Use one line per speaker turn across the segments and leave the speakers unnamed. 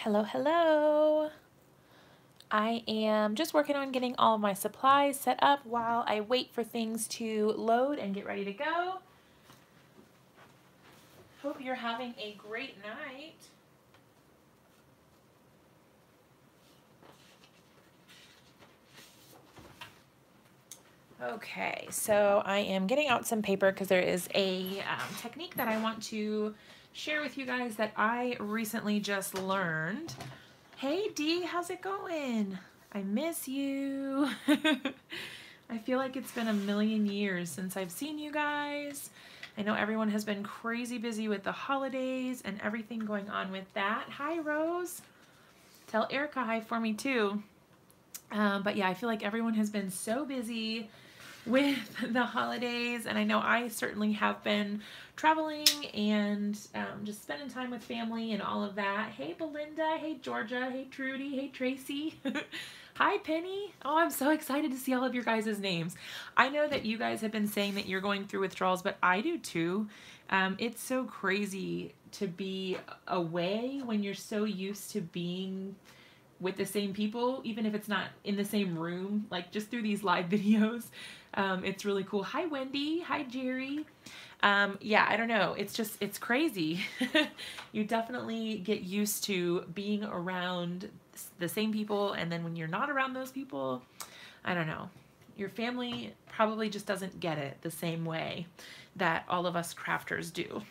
Hello, hello. I am just working on getting all of my supplies set up while I wait for things to load and get ready to go. Hope you're having a great night. Okay, so I am getting out some paper because there is a technique that I want to share with you guys that I recently just learned. Hey Dee, how's it going? I miss you. I feel like it's been a million years since I've seen you guys. I know everyone has been crazy busy with the holidays and everything going on with that. Hi Rose. Tell Erica hi for me too. But yeah, I feel like everyone has been so busy with the holidays, and I know I certainly have been traveling and just spending time with family and all of that. Hey Belinda, hey Georgia, hey Trudy, hey Tracy. Hi Penny. Oh, I'm so excited to see all of your guys' names. I know that you guys have been saying that you're going through withdrawals, but I do too. It's so crazy to be away when you're so used to being with the same people, even if it's not in the same room, like just through these live videos. It's really cool. Hi, Wendy. Hi, Jerry. Yeah, I don't know. It's crazy. You definitely get used to being around the same people, and then when you're not around those people, I don't know. Your family probably just doesn't get it the same way that all of us crafters do.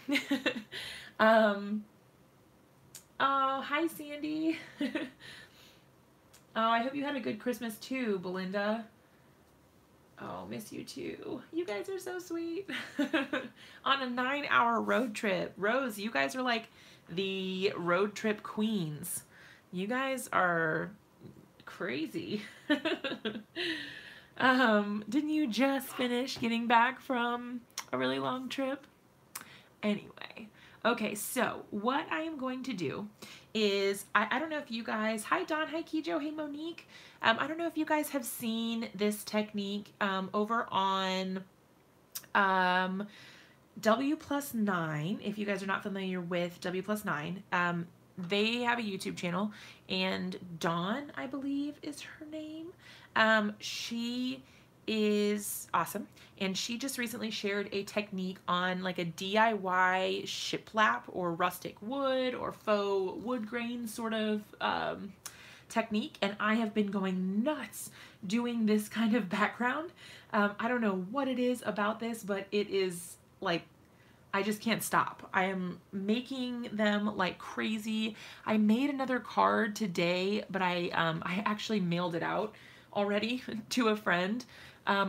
Oh, hi, Sandy. Oh, I hope you had a good Christmas too, Belinda. Oh, miss you too. You guys are so sweet. On a 9-hour road trip. Rose, you guys are like the road trip queens. You guys are crazy. Didn't you just finish getting back from a really long trip? Anyway, okay, so what I am going to do is, I don't know if you guys, hi Don, hi Kijo, hey Monique. I don't know if you guys have seen this technique over on W+9. If you guys are not familiar with W+9, they have a YouTube channel, and Dawn, I believe, is her name. She is awesome, and she just recently shared a technique on like a DIY shiplap or rustic wood or faux wood grain sort of technique, and I have been going nuts doing this kind of background. I don't know what it is about this, but it is like, I just can't stop. I am making them like crazy. I made another card today, but I actually mailed it out already to a friend,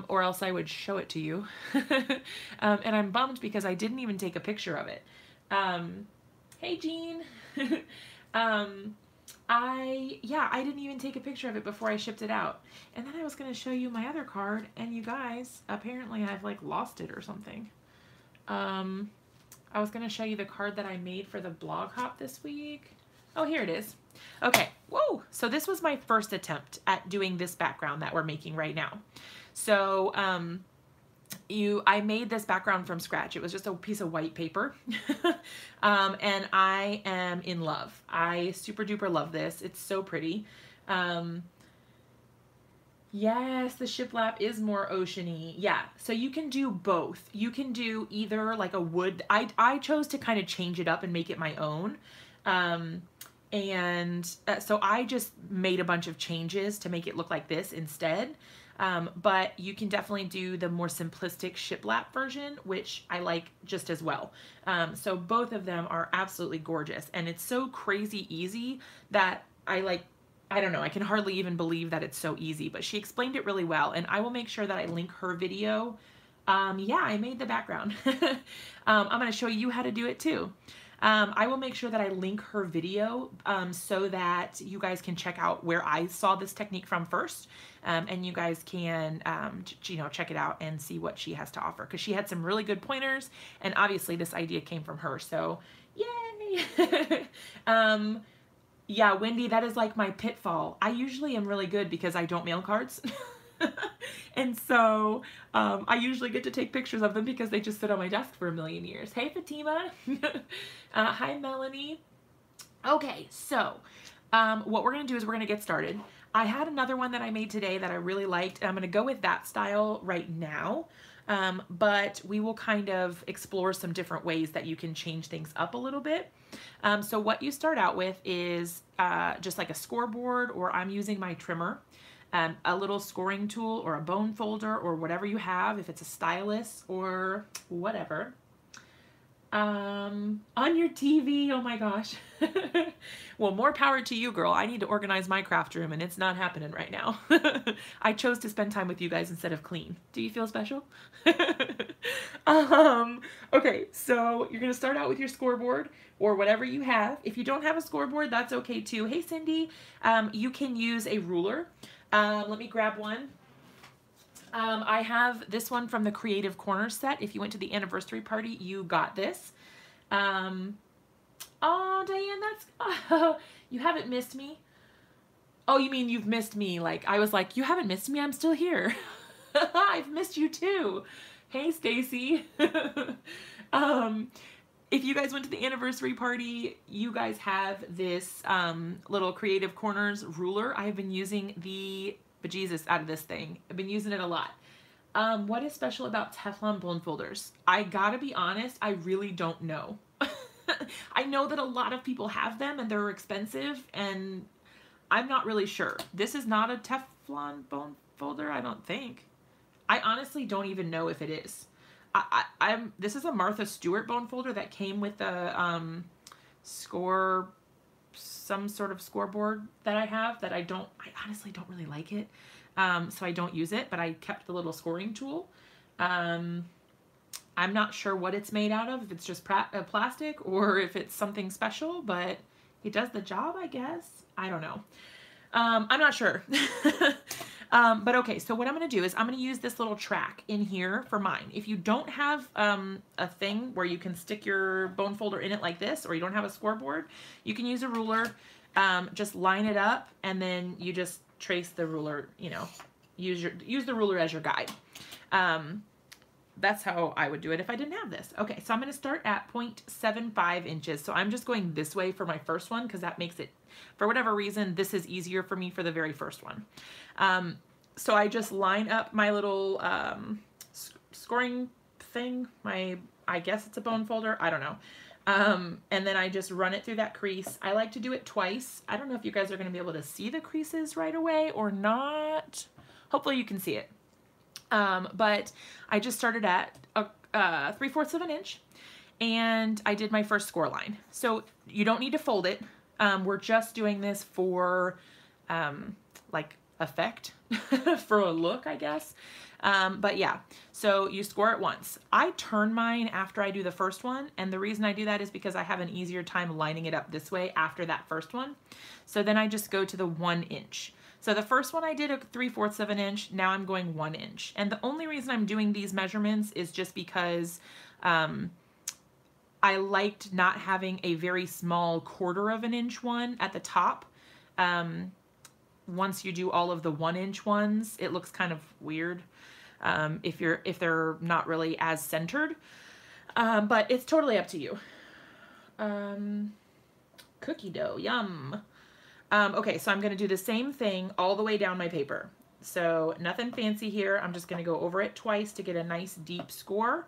or else I would show it to you. And I'm bummed because I didn't even take a picture of it. Hey Jean. I didn't even take a picture of it before I shipped it out. And then I was going to show you my other card, and you guys, apparently I've like lost it or something. I was going to show you the card that I made for the blog hop this week. Oh, here it is. Okay, whoa! So this was my first attempt at doing this background that we're making right now. So I made this background from scratch. It was just a piece of white paper. And I am in love. I super duper love this. It's so pretty. Yes, the shiplap is more oceany. Yeah, so you can do both. You can do either like a wood. I chose to kind of change it up and make it my own. So I just made a bunch of changes to make it look like this instead. But you can definitely do the more simplistic shiplap version, which I like just as well. So both of them are absolutely gorgeous, and it's so crazy easy that I don't know, I can hardly even believe that it's so easy, but she explained it really well, and I will make sure that I link her video. Yeah, I made the background. I'm going to show you how to do it too. I will make sure that I link her video so that you guys can check out where I saw this technique from first, and you guys can check it out and see what she has to offer, because she had some really good pointers, and obviously this idea came from her, so yay. Yeah, Wendy, that is like my pitfall. I usually am really good because I don't mail cards. And so I usually get to take pictures of them because they just sit on my desk for a million years. Hey, Fatima. Hi, Melanie. Okay, so what we're going to do is we're going to get started. I had another one that I made today that I really liked. I'm going to go with that style right now, but we will kind of explore some different ways that you can change things up a little bit. So what you start out with is just like a scoreboard, or I'm using my trimmer, a little scoring tool or a bone folder or whatever you have, if it's a stylus or whatever. On your TV, oh my gosh. Well, more power to you, girl. I need to organize my craft room and it's not happening right now. I chose to spend time with you guys instead of clean. Do you feel special? Okay, so you're gonna start out with your scoreboard or whatever you have. If you don't have a scoreboard, that's okay too. Hey, Cindy, you can use a ruler. Let me grab one. I have this one from the Creative Corners set. If you went to the anniversary party, you got this. Oh, Diane, that's, you haven't missed me. Oh, you mean you've missed me? Like, I was like, you haven't missed me, I'm still here. I've missed you too. Hey, Stacy. If you guys went to the anniversary party, you guys have this little Creative Corners ruler. I have been using the bejesus out of this thing. I've been using it a lot. What is special about Teflon bone folders? I gotta be honest, I really don't know. I know that a lot of people have them and they're expensive, and I'm not really sure. This is not a Teflon bone folder, I don't think. I honestly don't even know if it is. This is a Martha Stewart bone folder that came with a some sort of scoreboard that I have that I honestly don't really like it. So I don't use it, but I kept the little scoring tool. I'm not sure what it's made out of, if it's just plastic or if it's something special, but it does the job, I guess. I don't know. I'm not sure. But okay, so what I'm going to do is I'm going to use this little track in here for mine. If you don't have a thing where you can stick your bone folder in it like this, or you don't have a scoreboard, you can use a ruler, just line it up, and then you just trace the ruler, you know, use the ruler as your guide. That's how I would do it if I didn't have this. Okay, so I'm going to start at 0.75 inches. So I'm just going this way for my first one because that makes it, for whatever reason, this is easier for me for the very first one. So I just line up my little scoring thing. I guess it's a bone folder. I don't know. And then I just run it through that crease. I like to do it twice. I don't know if you guys are going to be able to see the creases right away or not. Hopefully you can see it. But I just started at 3/4 of an inch and I did my first score line. So you don't need to fold it. We're just doing this for like effect, for a look, I guess. But yeah, so you score it once. I turn mine after I do the first one, and the reason I do that is because I have an easier time lining it up this way after that first one. So then I just go to the 1 inch. So the first one I did a 3/4 of an inch, now I'm going 1 inch. And the only reason I'm doing these measurements is just because I liked not having a very small 1/4 of an inch one at the top. Once you do all of the 1 inch ones, it looks kind of weird if they're not really as centered. But it's totally up to you. Cookie dough, yum. Okay, so I'm going to do the same thing all the way down my paper. So nothing fancy here. I'm just going to go over it twice to get a nice deep score.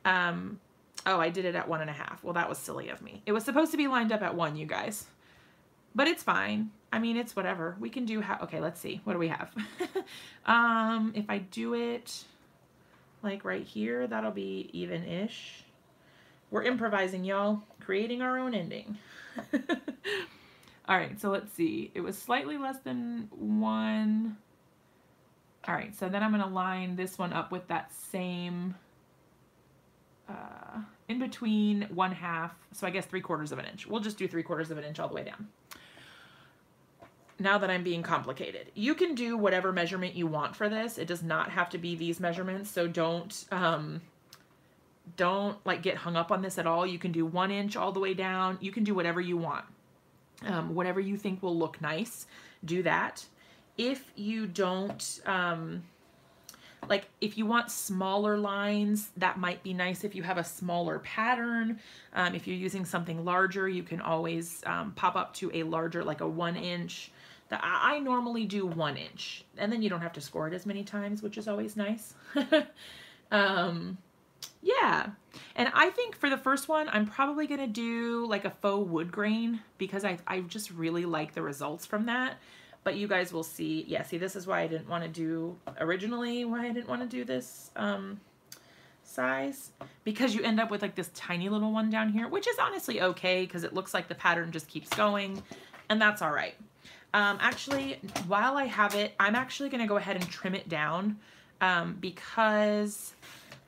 Oh, I did it at 1.5. Well, that was silly of me. It was supposed to be lined up at 1, you guys. But it's fine. I mean, it's whatever. We can do okay, let's see. What do we have? If I do it like right here, that'll be even-ish. We're improvising, y'all. Creating our own ending. All right, so let's see. It was slightly less than 1. All right, so then I'm going to line this one up with that same in between 1/2. So I guess 3/4 of an inch. We'll just do 3/4 of an inch all the way down. Now that I'm being complicated, you can do whatever measurement you want for this. It does not have to be these measurements. So don't like get hung up on this at all. You can do 1 inch all the way down. You can do whatever you want. Whatever you think will look nice, do that. If you don't, Like if you want smaller lines, that might be nice if you have a smaller pattern. If you're using something larger, you can always pop up to a larger, like a 1 inch. I normally do 1 inch, and then you don't have to score it as many times, which is always nice. Yeah, and I think for the first one, I'm probably gonna do like a faux wood grain because I just really like the results from that. But you guys will see, yeah, see, this is why I didn't want to do, originally, why I didn't want to do this size, because you end up with like this tiny little one down here, which is honestly okay because it looks like the pattern just keeps going, and that's all right. Actually, while I have it, I'm actually going to go ahead and trim it down because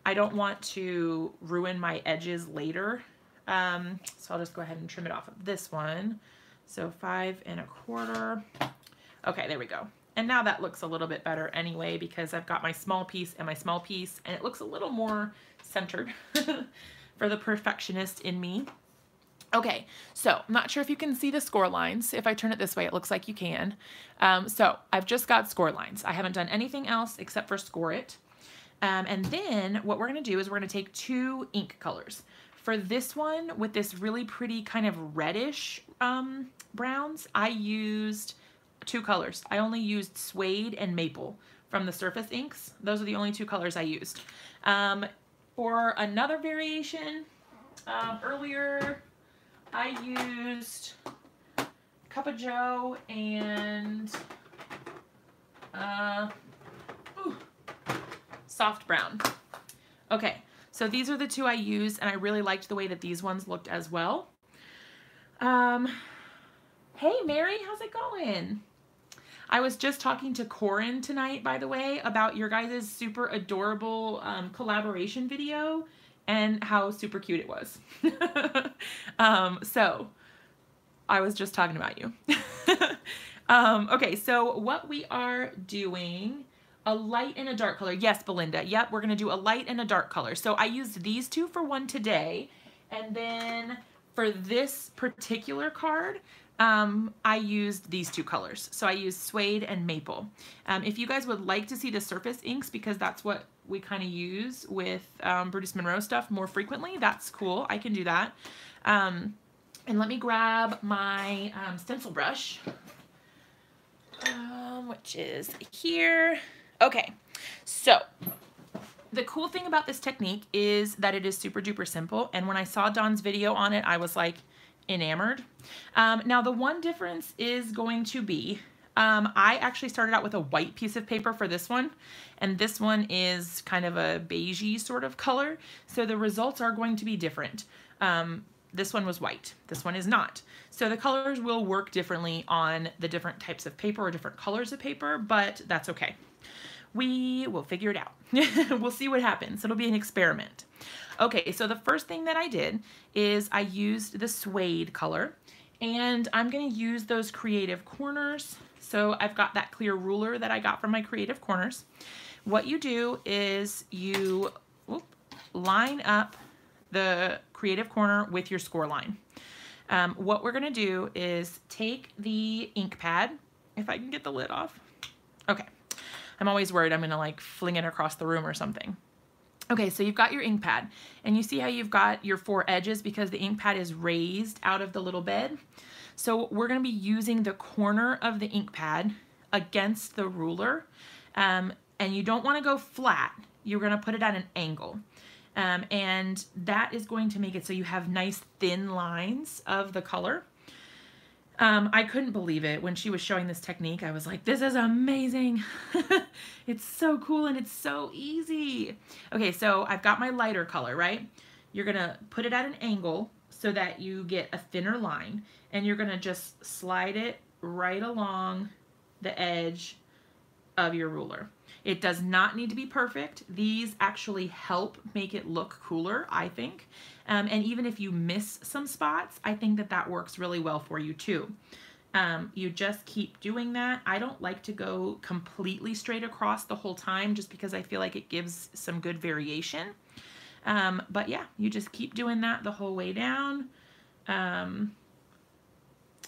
I don't want to ruin my edges later. So I'll just go ahead and trim it off of this one. So 5 1/4. Okay, there we go. And now that looks a little bit better anyway because I've got my small piece and my small piece, and it looks a little more centered for the perfectionist in me. Okay, so I'm not sure if you can see the score lines. If I turn it this way, it looks like you can. So I've just got score lines. I haven't done anything else except for score it. And then what we're gonna do is we're gonna take 2 ink colors. For this one, with this really pretty kind of reddish browns, I used 2 colors. I only used suede and maple from the Surface Inks. Those are the only 2 colors I used. For another variation, earlier I used Cup of Joe and soft brown. Okay, so these are the 2 I used, and I really liked the way that these ones looked as well. Hey Mary, how's it going? I was just talking to Corin tonight, by the way, about your guys' super adorable collaboration video and how super cute it was. So I was just talking about you. Okay, so what we are doing, a light and a dark color. Yes, Belinda. Yep, we're going to do a light and a dark color. So I used these 2 for one today. And then for this particular card, I used these 2 colors. So I used suede and maple. If you guys would like to see the Surface Inks, because that's what we kind of use with Brutus Monroe stuff more frequently, that's cool. I can do that. And let me grab my stencil brush, which is here. Okay, so the cool thing about this technique is that it is super duper simple. And when I saw Dawn's video on it, I was like, enamored. Now the one difference is going to be, I actually started out with a white piece of paper for this one, and this one is kind of a beigey sort of color, so the results are going to be different. This one was white, this one is not. So the colors will work differently on the different types of paper or different colors of paper, but that's okay. We will figure it out. We'll see what happens. It'll be an experiment. Okay, so the first thing that I did is I used the suede color, and I'm going to use those creative corners. So I've got that clear ruler that I got from my creative corners. What you do is you line up the creative corner with your score line. What we're going to do is take the ink pad, if I can get the lid off. Okay, I'm always worried I'm going to like fling it across the room or something. Okay, so you've got your ink pad, and you see how you've got your 4 edges because the ink pad is raised out of the little bed. So we're going to be using the corner of the ink pad against the ruler, and you don't want to go flat. You're going to put it at an angle, and that is going to make it so you have nice thin lines of the color. I couldn't believe it when she was showing this technique. I was like, this is amazing. It's so cool and it's so easy. Okay, so I've got my lighter color, right? You're gonna put it at an angle so that you get a thinner line, and you're gonna just slide it right along the edge of your ruler. It does not need to be perfect. These actually help make it look cooler, I think. And even if you miss some spots, I think that that works really well for you too. You just keep doing that. I don't like to go completely straight across the whole time just because I feel like it gives some good variation. But yeah, you just keep doing that the whole way down.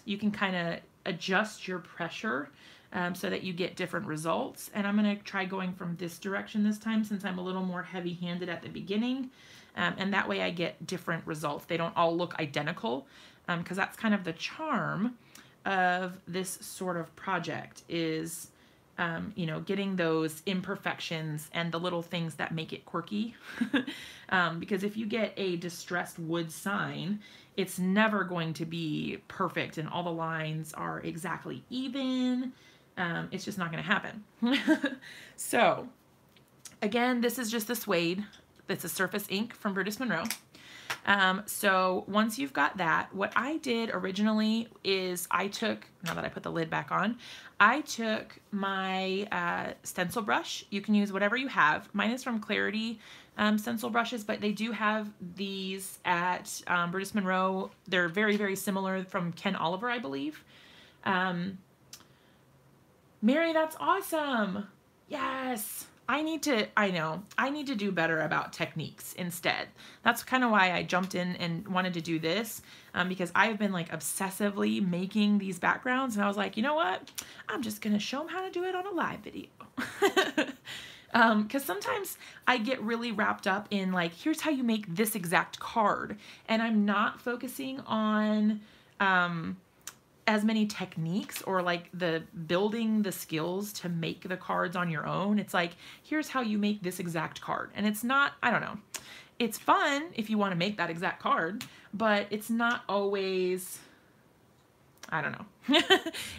You can kind of adjust your pressure so that you get different results. And I'm going to try going from this direction this time since I'm a little more heavy-handed at the beginning. And that way I get different results. They don't all look identical, because that's kind of the charm of this sort of project is, you know, getting those imperfections and the little things that make it quirky. Because if you get a distressed wood sign, it's never going to be perfect and all the lines are exactly even. It's just not going to happen. So again, this is just the suede. It's a surface ink from Brutus Monroe. So once you've got that, what I did originally is I took, now that I put the lid back on, I took my stencil brush. You can use whatever you have. Mine is from Clarity stencil brushes, but they do have these at Brutus Monroe. They're very, very similar, from Ken Oliver, I believe. Mary, that's awesome. Yes. I need to do better about techniques instead. That's kind of why I jumped in and wanted to do this, because I've been like obsessively making these backgrounds, and I was like, you know what? I'm just going to show them how to do it on a live video. Because sometimes I get really wrapped up in like, here's how you make this exact card, and I'm not focusing on as many techniques or like the building the skills to make the cards on your own. It's like, here's how you make this exact card. And it's not, I don't know. It's fun if you want to make that exact card, but it's not always, I don't know.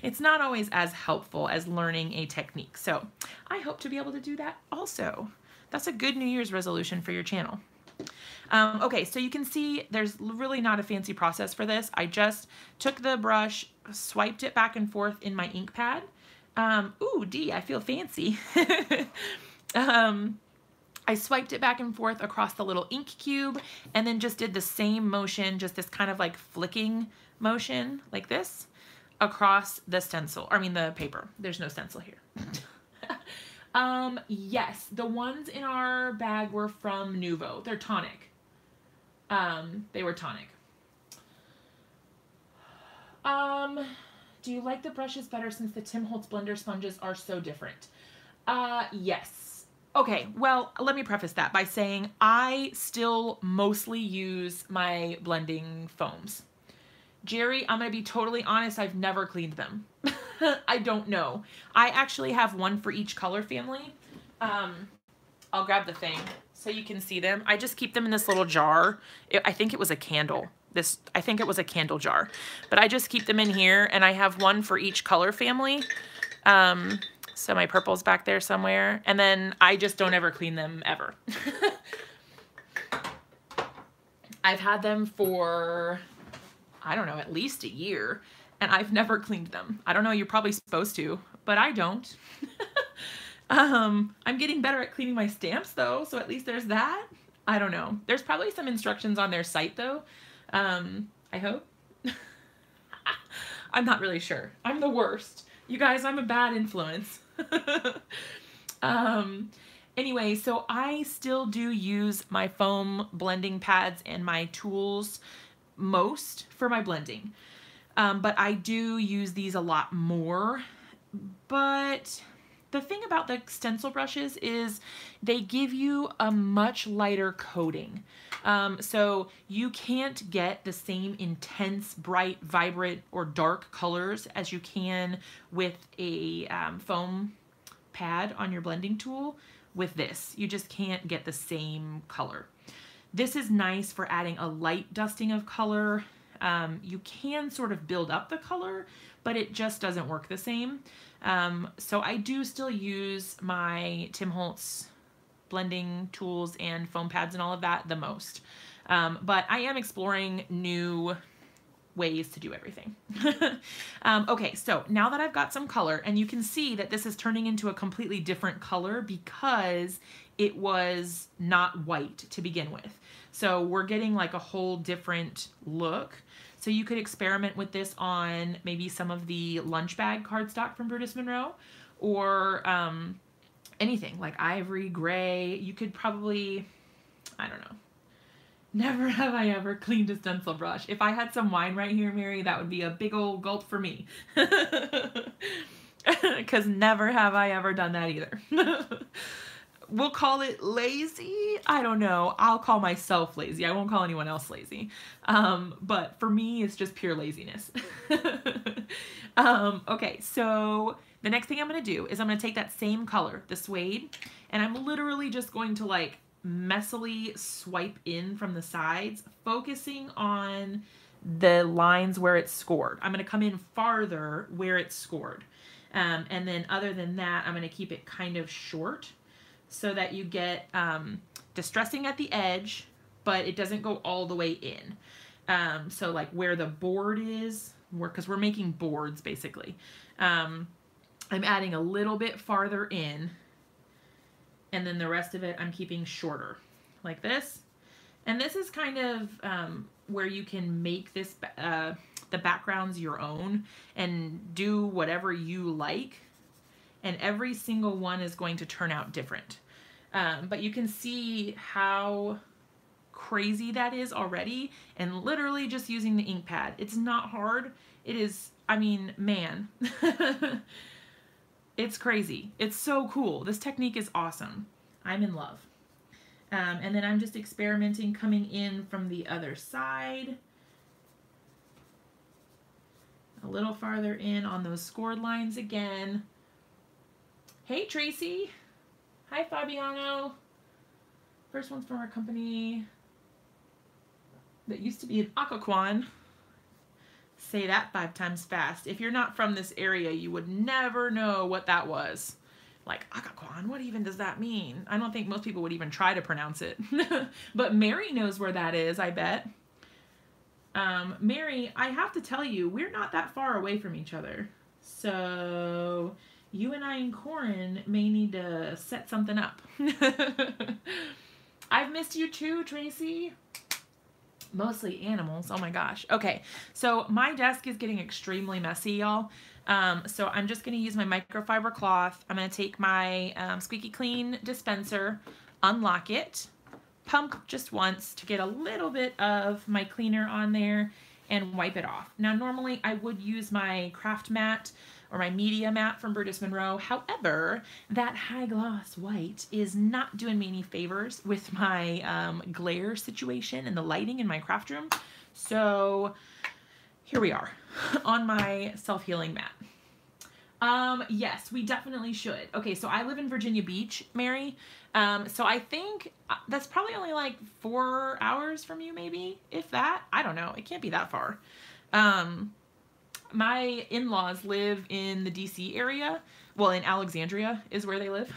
It's not always as helpful as learning a technique. So I hope to be able to do that also. That's a good New Year's resolution for your channel. Okay, so you can see there's really not a fancy process for this. I just took the brush, swiped it back and forth in my ink pad. Ooh, Dee, I feel fancy. I swiped it back and forth across the little ink cube and then just did the same motion, just this kind of like flicking motion like this across the stencil, I mean the paper. There's no stencil here. Yes, the ones in our bag were from Nuvo. They're tonic. They were tonic. Do you like the brushes better since the Tim Holtz blender sponges are so different? Yes. Okay, well, let me preface that by saying I still mostly use my blending foams. Jerry, I'm going to be totally honest, I've never cleaned them. I don't know. I actually have one for each color family. I'll grab the thing so you can see them. I just keep them in this little jar. I think it was a candle. I think it was a candle jar. But I just keep them in here, and I have one for each color family. So my purple's back there somewhere. And then I just don't ever clean them ever. I've had them for, I don't know, at least a year. And I've never cleaned them. I don't know, you're probably supposed to, but I don't. I'm getting better at cleaning my stamps though, so at least there's that. I don't know. There's probably some instructions on their site though. I hope. I'm not really sure. I'm the worst. You guys, I'm a bad influence. Anyway, so I still do use my foam blending pads and my tools most for my blending. But I do use these a lot more. But the thing about the stencil brushes is they give you a much lighter coating. So you can't get the same intense, bright, vibrant, or dark colors as you can with a foam pad on your blending tool with this. You just can't get the same color. This is nice for adding a light dusting of color. You can sort of build up the color, but it just doesn't work the same. So I do still use my Tim Holtz blending tools and foam pads and all of that the most. But I am exploring new ways to do everything. Okay, so now that I've got some color, and you can see that this is turning into a completely different color because it was not white to begin with. So we're getting like a whole different look. So you could experiment with this on maybe some of the lunch bag cardstock from Brutus Monroe, or anything like ivory, gray. You could probably, I don't know. Never have I ever cleaned a stencil brush. If I had some wine right here, Mary, that would be a big old gulp for me. Because because never have I ever done that either. We'll call it lazy. I don't know. I'll call myself lazy. I won't call anyone else lazy. But for me, it's just pure laziness. Okay, so the next thing I'm going to do is I'm going to take that same color, the suede, and I'm literally just going to like messily swipe in from the sides, focusing on the lines where it's scored. I'm going to come in farther where it's scored. And then other than that, I'm going to keep it kind of short so that you get distressing at the edge, but it doesn't go all the way in. So like where the board is, because we're making boards basically, I'm adding a little bit farther in, and then the rest of it I'm keeping shorter, like this. And this is kind of where you can make this the backgrounds your own and do whatever you like. And every single one is going to turn out different. But you can see how crazy that is already, and literally just using the ink pad. It's not hard. It is, I mean, man. It's crazy. It's so cool. This technique is awesome. I'm in love. And then I'm just experimenting coming in from the other side. A little farther in on those scored lines again. Hey, Tracy. Hi, Fabiano. First one's from our company that used to be an Occoquan. Say that 5 times fast. If you're not from this area, you would never know what that was. Like, Occoquan, what even does that mean? I don't think most people would even try to pronounce it. But Mary knows where that is, I bet. Mary, I have to tell you, we're not that far away from each other. So you and I and Corin may need to set something up. I've missed you too, Tracy. Mostly animals. Oh my gosh. Okay, so my desk is getting extremely messy, y'all. So I'm just going to use my microfiber cloth. I'm going to take my Squeaky Clean dispenser, unlock it, pump just once to get a little bit of my cleaner on there, and wipe it off. Now, normally I would use my craft mat or my media mat from Brutus Monroe. However, that high gloss white is not doing me any favors with my glare situation and the lighting in my craft room. So here we are on my self-healing mat. Yes, we definitely should. Okay, so I live in Virginia Beach, Mary. So I think that's probably only like 4 hours from you, maybe, if that. I don't know. It can't be that far. My in-laws live in the DC area. Well, in Alexandria is where they live.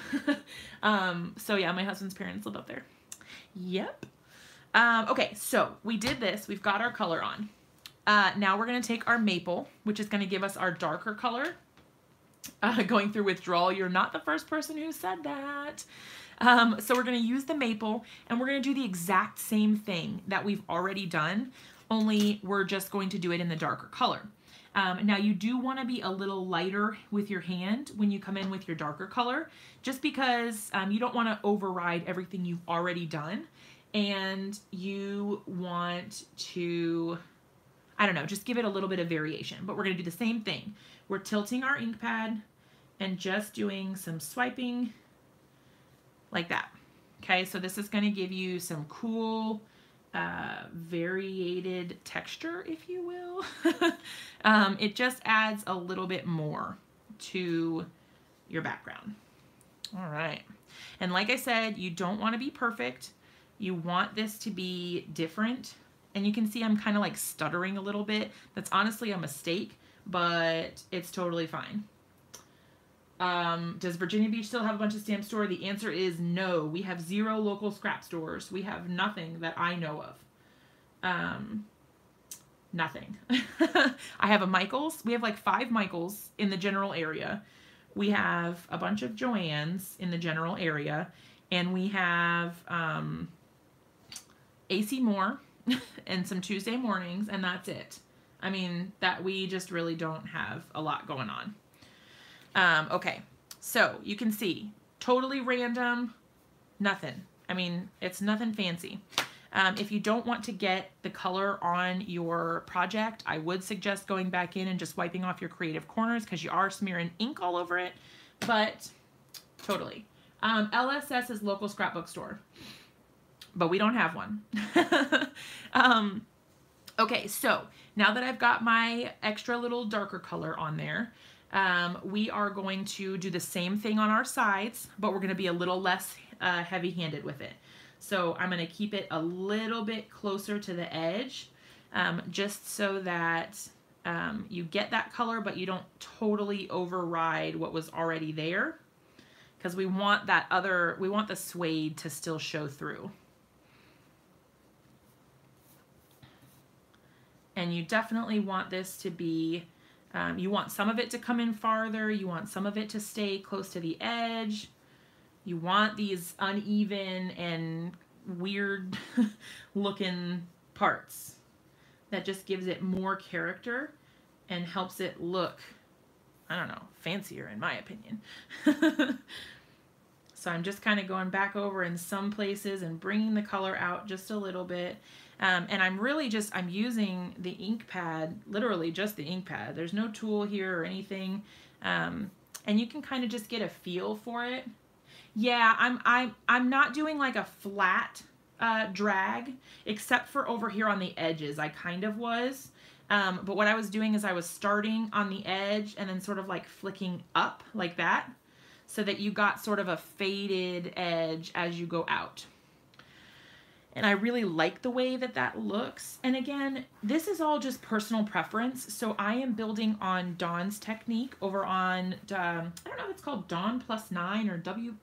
So yeah, my husband's parents live up there. Yep. Okay, so we did this. We've got our color on. Now we're going to take our maple, which is going to give us our darker color. Going through withdrawal, you're not the first person who said that. So we're going to use the maple, and we're going to do the exact same thing that we've already done, only we're just going to do it in the darker color. Now you do want to be a little lighter with your hand when you come in with your darker color, just because you don't want to override everything you've already done, and you want to, I don't know, just give it a little bit of variation. But we're going to do the same thing. We're tilting our ink pad and just doing some swiping like that. Okay, so this is going to give you some cool variated texture, if you will. It just adds a little bit more to your background. All right. And like I said, you don't want to be perfect. You want this to be different. And you can see I'm kind of like stuttering a little bit. That's honestly a mistake, but it's totally fine. Does Virginia Beach still have a bunch of stamp store? The answer is no. We have 0 local scrap stores. We have nothing that I know of. Nothing. I have a Michael's. We have like 5 Michael's in the general area. We have a bunch of Joann's in the general area. And we have AC Moore and some Tuesday mornings, and that's it. I mean, that we just really don't have a lot going on. Okay, so you can see, totally random, nothing. I mean, it's nothing fancy. If you don't want to get the color on your project, I would suggest going back in and just wiping off your creative corners because you are smearing ink all over it, but totally. LSS is local scrapbook store, but we don't have one. Okay, so now that I've got my extra little darker color on there, we are going to do the same thing on our sides, but we're going to be a little less heavy-handed with it. So I'm going to keep it a little bit closer to the edge, just so that you get that color, but you don't totally override what was already there, because we want that we want the suede to still show through. And you definitely want this to be, you want some of it to come in farther, you want some of it to stay close to the edge. You want these uneven and weird looking parts. That just gives it more character and helps it look, I don't know, fancier in my opinion. So I'm just kind of going back over in some places and bringing the color out just a little bit. And I'm really just, I'm using the ink pad, literally just the ink pad. There's no tool here or anything. And you can kind of just get a feel for it. Yeah, I'm not doing like a flat drag, except for over here on the edges. I kind of was. But what I was doing is I was starting on the edge and then sort of like flicking up like that, so that you got sort of a faded edge as you go out. And I really like the way that that looks. And again, this is all just personal preference. So I am building on Dawn's technique over on, I don't know if it's called Dawn +9 or W.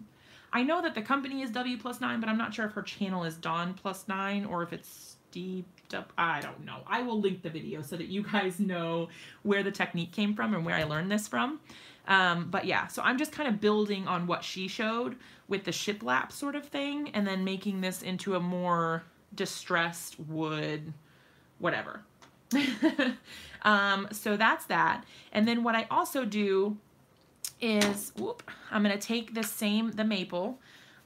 I know that the company is W+9, but I'm not sure if her channel is Dawn +9 or if it's I don't know. I will link the video so that you guys know where the technique came from and where I learned this from. But yeah, so I'm just kind of building on what she showed with the shiplap sort of thing, and then making this into a more distressed wood, whatever. So that's that. And then what I also do is, I'm going to take the maple,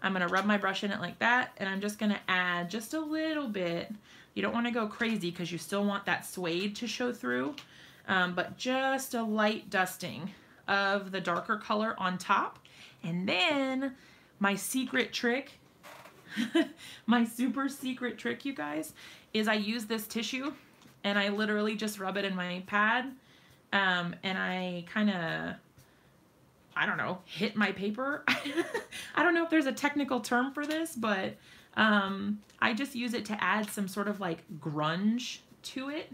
I'm going to rub my brush in it like that, and I'm just going to add just a little bit. You don't want to go crazy because you still want that suede to show through, but just a light dusting of the darker color on top. And then my secret trick, my super secret trick, you guys, is I use this tissue and I literally just rub it in my pad, and I kind of, I don't know, hit my paper. I don't know if there's a technical term for this, but I just use it to add some sort of like grunge to it.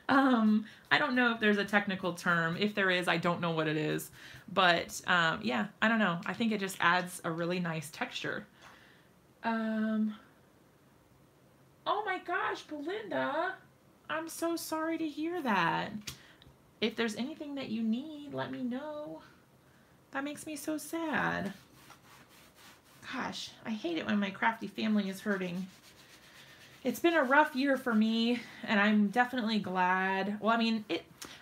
I don't know if there's a technical term. If there is, I don't know what it is. But yeah, I don't know. I think it just adds a really nice texture. Oh my gosh, Belinda, I'm so sorry to hear that. If there's anything that you need, let me know. That makes me so sad. Gosh, I hate it when my crafty family is hurting. It's been a rough year for me, and I'm definitely glad. Well, I mean,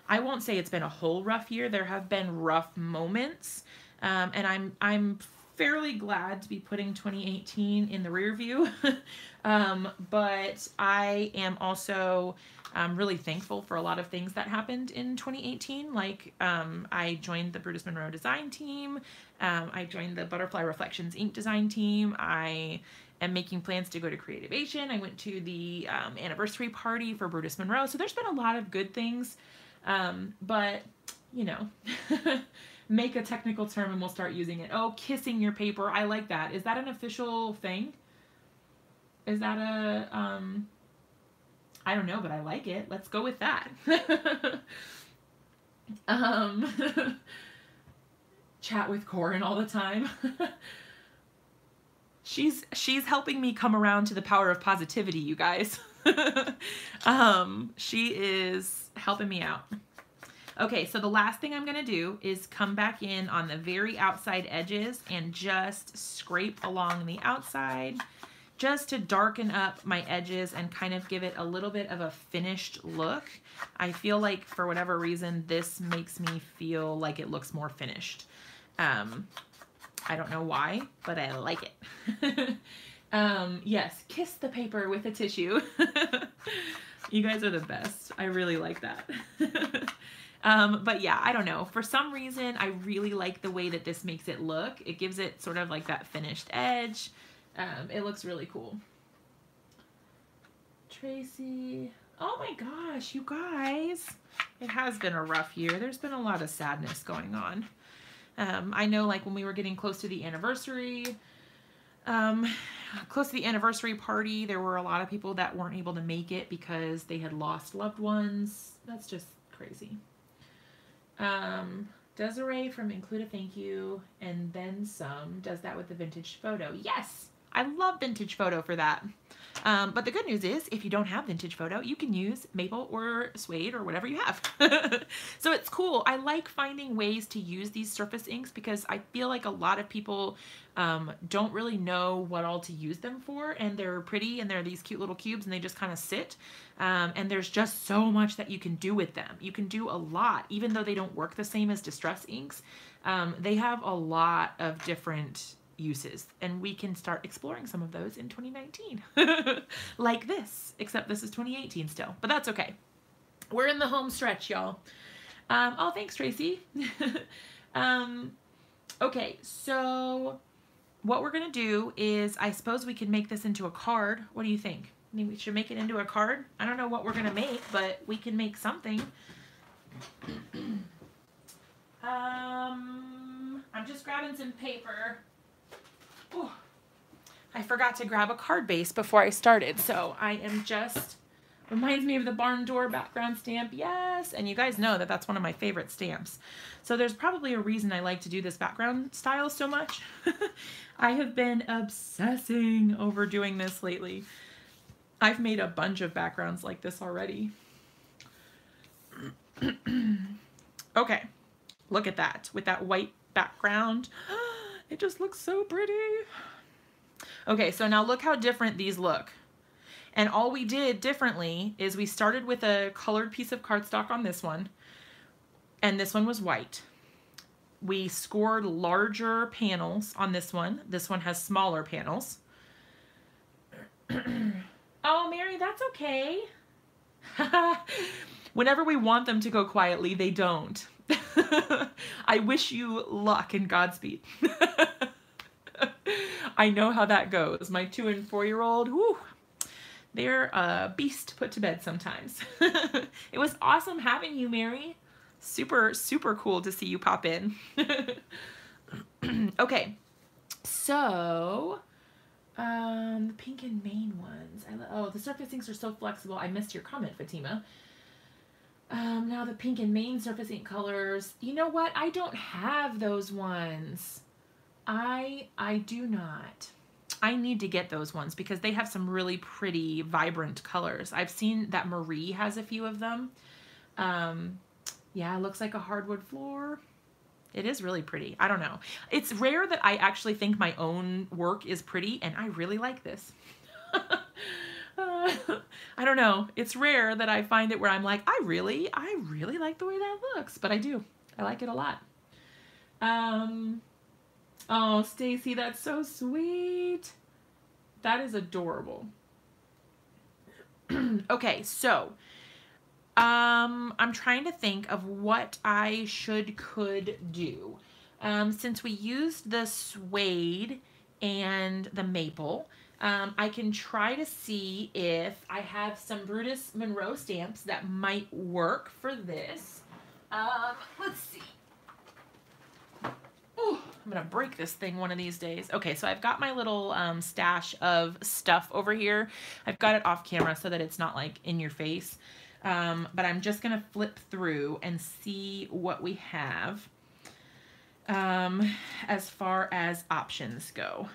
I won't say it's been a whole rough year. There have been rough moments, and I'm fairly glad to be putting 2018 in the rear view. But I am also really thankful for a lot of things that happened in 2018. Like I joined the Brutus Monroe design team. I joined the Butterfly Reflections ink design team. I am making plans to go to Creativation. I went to the anniversary party for Brutus Monroe. So there's been a lot of good things. But, you know, make a technical term and we'll start using it. Oh, kissing your paper. I like that. Is that an official thing? Is that a, I don't know, but I like it. Let's go with that. Chat with Corin all the time. She's helping me come around to the power of positivity, you guys. She is helping me out. Okay, so the last thing I'm gonna do is come back in on the very outside edges and just scrape along the outside, just to darken up my edges and kind of give it a little bit of a finished look. I feel like for whatever reason, this makes me feel like it looks more finished. I don't know why, but I like it. Yes, kiss the paper with a tissue. You guys are the best. I really like that. But yeah, I don't know. For some reason, I really like the way that this makes it look. It gives it sort of like that finished edge. It looks really cool. Tracy. Oh my gosh, you guys. It has been a rough year. There's been a lot of sadness going on. I know, like, when we were getting close to the anniversary, party, there were a lot of people that weren't able to make it because they had lost loved ones. That's just crazy. Desiree from Include a Thank You and Then Some does that with the vintage photo. Yes, I love vintage photo for that. But the good news is, if you don't have vintage photo, you can use maple or suede or whatever you have. So it's cool. I like finding ways to use these surface inks because I feel like a lot of people don't really know what all to use them for, and they're pretty and they're these cute little cubes and they just kind of sit. And there's just so much that you can do with them. You can do a lot, even though they don't work the same as distress inks. They have a lot of different uses, and we can start exploring some of those in 2019. Like this, except this is 2018 still, but that's okay. We're in the home stretch, y'all. Oh, thanks, Tracy. Okay, so what we're gonna do is, I suppose we could make this into a card. What do you think? I think we should make it into a card. I don't know what we're gonna make, but we can make something. I'm just grabbing some paper. Ooh, I forgot to grab a card base before I started, so I am just, reminds me of the barn door background stamp. Yes, and you guys know that that's one of my favorite stamps. So there's probably a reason I like to do this background style so much. I have been obsessing over doing this lately. I've made a bunch of backgrounds like this already. Okay, look at that with that white background. It just looks so pretty. Okay, so now look how different these look. And all we did differently is we started with a colored piece of cardstock on this one, and this one was white. We scored larger panels on this one. This one has smaller panels. Oh, Mary, that's okay. Whenever we want them to go quietly, they don't. I wish you luck and Godspeed. I know how that goes. My 2- and 4-year-old, whoo, they're a beast put to bed sometimes. It was awesome having you, Mary. Super, super cool to see you pop in. Okay, so the pink and main ones. Oh, the surface inks are so flexible. I missed your comment, Fatima. Now the pink and main surface ink colors. You know what? I don't have those ones. I do not. I need to get those ones because they have some really pretty, vibrant colors. I've seen that Marie has a few of them. Yeah, it looks like a hardwood floor. It is really pretty. I don't know. It's rare that I actually think my own work is pretty, and I really like this. I don't know. It's rare that I find it where I'm like, I really like the way that looks, but I do. I like it a lot. Oh, Stacy, that's so sweet. That is adorable. Okay, so I'm trying to think of what I could do. Since we used the suede and the maple, I can try to see if I have some Brutus Monroe stamps that might work for this. Let's see. Ooh, I'm gonna break this thing one of these days. Okay, so I've got my little stash of stuff over here. I've got it off camera so that it's not like in your face. But I'm just gonna flip through and see what we have as far as options go.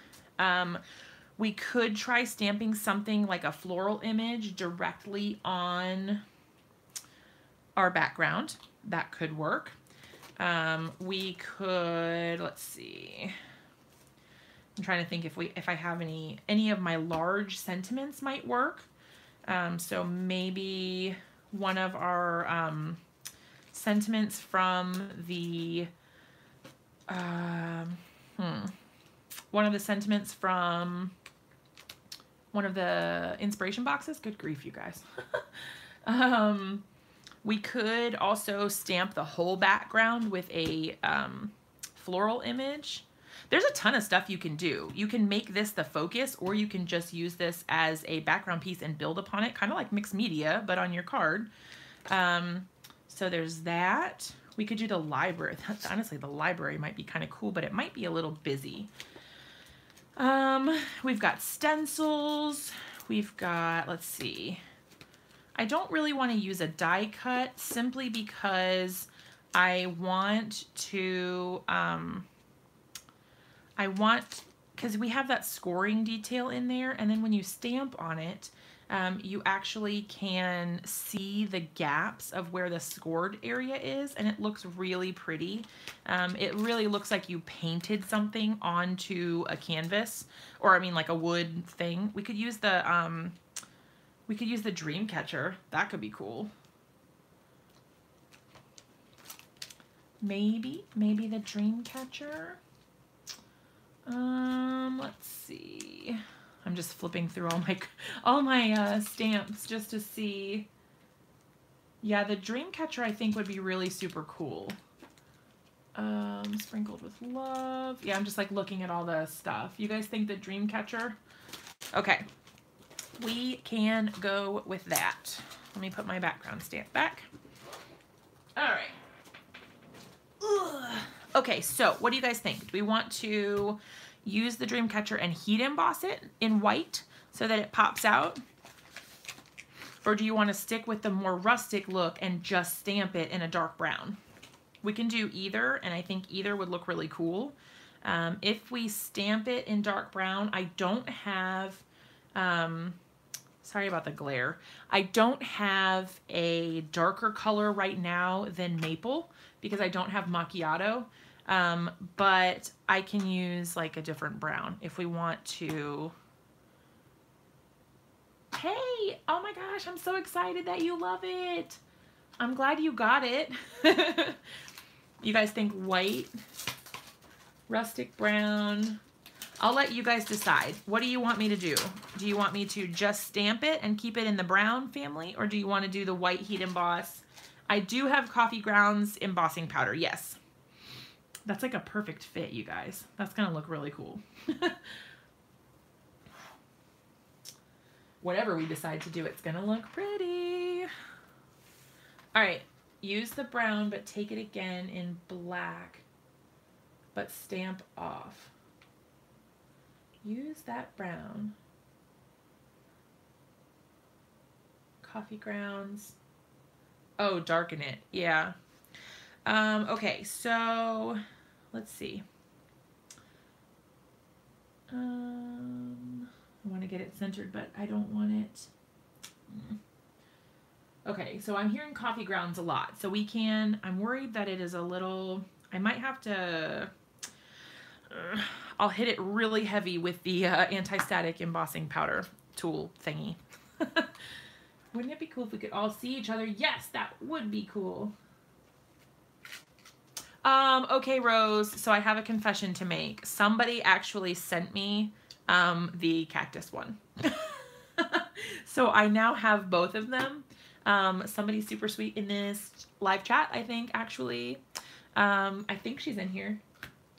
We could try stamping something like a floral image directly on our background. That could work. We could, let's see. I'm trying to think if I have any of my large sentiments might work. So maybe one of our sentiments from the one of the sentiments from one of the inspiration boxes. Good grief, you guys. We could also stamp the whole background with a floral image. There's a ton of stuff you can do. You can make this the focus, or you can just use this as a background piece and build upon it, kind of like mixed media, but on your card. So there's that. We could do the library. Honestly, the library might be kind of cool, but it might be a little busy. We've got stencils. We've got, let's see. I don't really want to use a die cut simply because I want to, because we have that scoring detail in there, and then when you stamp on it, you actually can see the gaps of where the scored area is, and it looks really pretty. It really looks like you painted something onto a canvas, or I mean like a wood thing. We could use the dream catcher. That could be cool. Maybe the dream catcher. Let's see. I'm just flipping through all my stamps just to see. Yeah, the dream catcher I think would be really super cool. Sprinkled with love. Yeah, I'm just like looking at all the stuff. You guys think the dream catcher? Okay. We can go with that. Let me put my background stamp back. All right. Ugh. Okay, so what do you guys think? Do we want to use the dream catcher and heat emboss it in white so that it pops out? Or do you want to stick with the more rustic look and just stamp it in a dark brown? We can do either, and I think either would look really cool. If we stamp it in dark brown, I don't have, sorry about the glare. I don't have a darker color right now than maple because I don't have macchiato. But I can use like a different brown if we want to. Hey, oh my gosh, I'm so excited that you love it. I'm glad you got it. You guys think white, rustic brown? I'll let you guys decide. What do you want me to do? Do you want me to just stamp it and keep it in the brown family, or do you want to do the white heat emboss? I do have coffee grounds embossing powder, yes. That's like a perfect fit, you guys. That's gonna look really cool. Whatever we decide to do, it's gonna look pretty. All right, use the brown, but take it again in black, but stamp off. Use that brown. Coffee grounds. Oh, darken it, yeah. Okay, so let's see. I want to get it centered, but I don't want it. Okay, so I'm hearing coffee grounds a lot. So we can, I'm worried that it is a little, I might have to, I'll hit it really heavy with the anti-static embossing powder tool thingy. Wouldn't it be cool if we could all see each other? Yes, that would be cool. Okay, Rose, so I have a confession to make. Somebody actually sent me the cactus one. So I now have both of them. Somebody super sweet in this live chat, I think, actually. I think she's in here.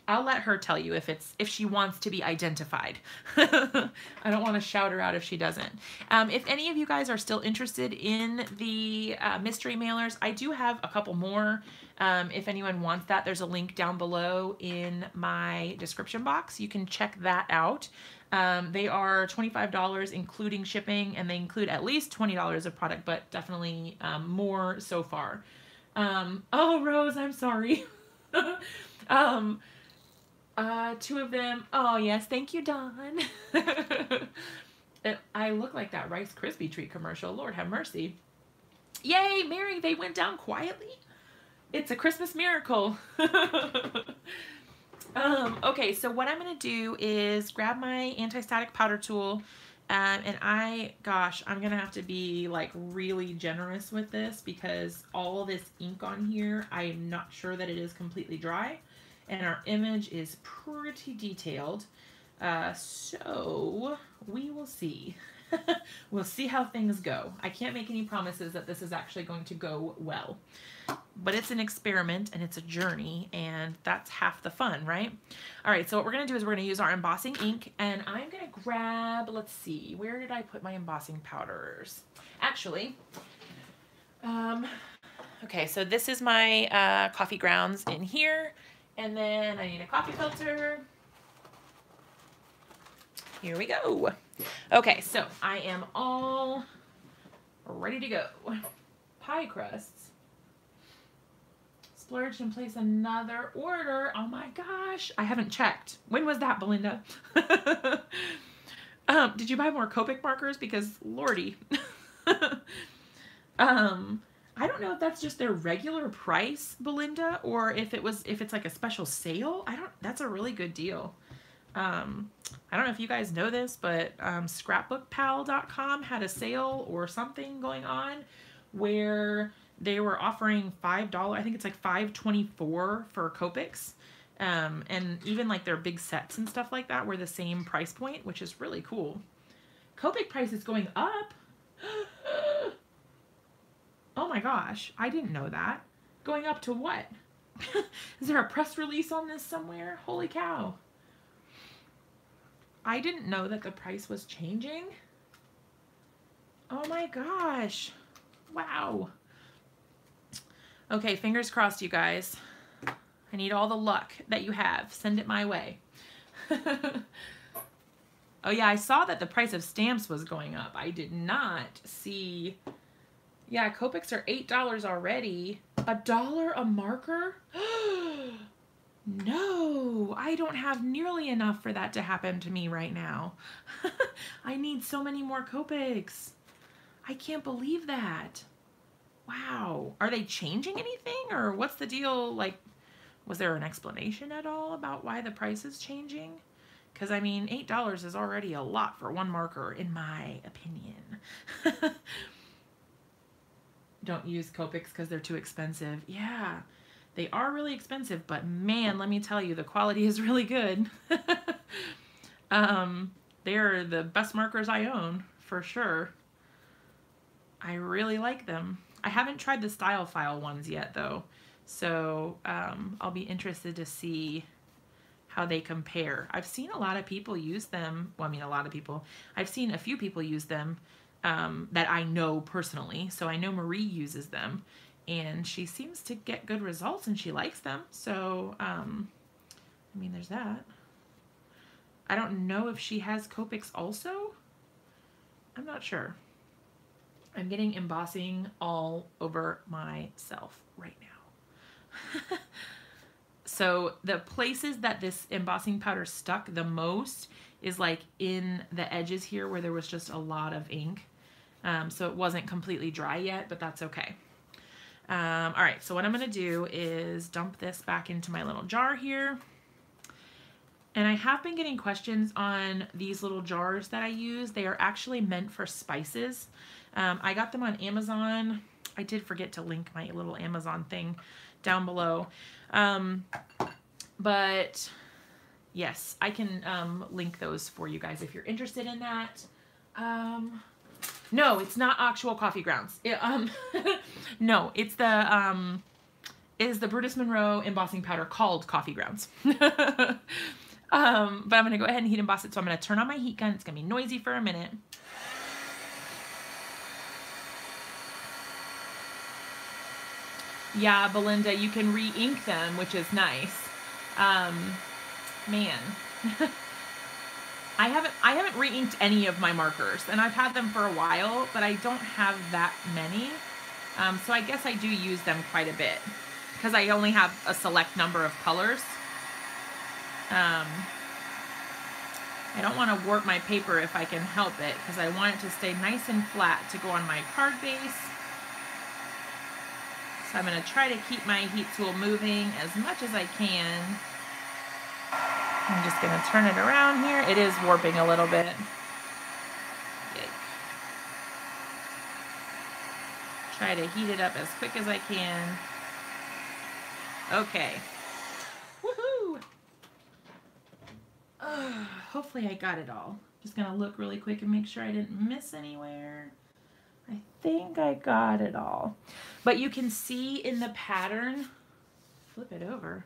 I'll let her tell you if she wants to be identified. I don't want to shout her out if she doesn't. If any of you guys are still interested in the mystery mailers, I do have a couple more. If anyone wants that, there's a link down below in my description box. You can check that out. They are $25 including shipping, and they include at least $20 of product, but definitely more so far. Oh, Rose, I'm sorry. Two of them. Oh, yes. Thank you, Dawn. I look like that Rice Krispie treat commercial. Lord have mercy. Yay, Mary, they went down quietly. It's a Christmas miracle. Okay, so what I'm going to do is grab my anti-static powder tool, and I'm going to have to be like really generous with this because all this ink on here, I'm not sure that it is completely dry, and our image is pretty detailed. So we will see. We'll see how things go. I can't make any promises that this is actually going to go well, but it's an experiment and it's a journey, and that's half the fun, right? All right, so what we're gonna do is we're gonna use our embossing ink, and I'm gonna grab, let's see, where did I put my embossing powders? Actually, okay, so this is my coffee grounds in here, and then I need a coffee filter. Here we go. Okay, so I am all ready to go. Pie crusts. Splurged and place another order. Oh my gosh, I haven't checked. When was that, Belinda? Did you buy more Copic markers? Because lordy. I don't know if that's just their regular price, Belinda, or if it's like a special sale. That's a really good deal. I don't know if you guys know this, but scrapbookpal.com had a sale or something going on where they were offering $5, I think it's like $5.24 for Copics. And even like their big sets and stuff like that were the same price point, which is really cool. Copic price is going up. Oh my gosh, I didn't know that. Going up to what? Is there a press release on this somewhere? Holy cow. I didn't know that the price was changing. Oh my gosh. Wow. Okay, fingers crossed, you guys. I need all the luck that you have. Send it my way. Oh yeah, I saw that the price of stamps was going up. I did not see... Yeah, Copics are $8 already. $1 a marker? No, I don't have nearly enough for that to happen to me right now. I need so many more Copics. I can't believe that. Wow. Are they changing anything, or what's the deal? Like, was there an explanation at all about why the price is changing? Because, I mean, $8 is already a lot for one marker, in my opinion. Don't use Copics because they're too expensive. Yeah, they are really expensive, but man, let me tell you, the quality is really good. They're the best markers I own, for sure. I really like them. I haven't tried the Style File ones yet, though, so I'll be interested to see how they compare. I've seen a lot of people use them. Well, I mean, a lot of people. I've seen a few people use them that I know personally. So I know Marie uses them, and she seems to get good results, and she likes them. So, I mean, there's that. I don't know if she has Copics also. I'm not sure. I'm getting embossing all over myself right now. So the places that this embossing powder stuck the most is like in the edges here where there was just a lot of ink. So it wasn't completely dry yet, but that's okay. All right, so what I'm gonna do is dump this back into my little jar here. And I have been getting questions on these little jars that I use. They are actually meant for spices. I got them on Amazon. I did forget to link my little Amazon thing down below. But yes, I can link those for you guys if you're interested in that. No, it's not actual coffee grounds. No, it's the Brutus Monroe embossing powder called coffee grounds. But I'm gonna go ahead and heat emboss it. So I'm gonna turn on my heat gun. It's gonna be noisy for a minute. Yeah, Belinda, you can re-ink them, which is nice. Man, I haven't re-inked any of my markers, and I've had them for a while, but I don't have that many. So I guess I do use them quite a bit because I only have a select number of colors. I don't want to warp my paper if I can help it, because I want it to stay nice and flat to go on my card base. So I'm going to try to keep my heat tool moving as much as I can. I'm just going to turn it around here. It is warping a little bit. Yikes. Try to heat it up as quick as I can. Okay. Woohoo! Hopefully I got it all. Just gonna look really quick and make sure I didn't miss anywhere. I think I got it all. But you can see in the pattern, flip it over.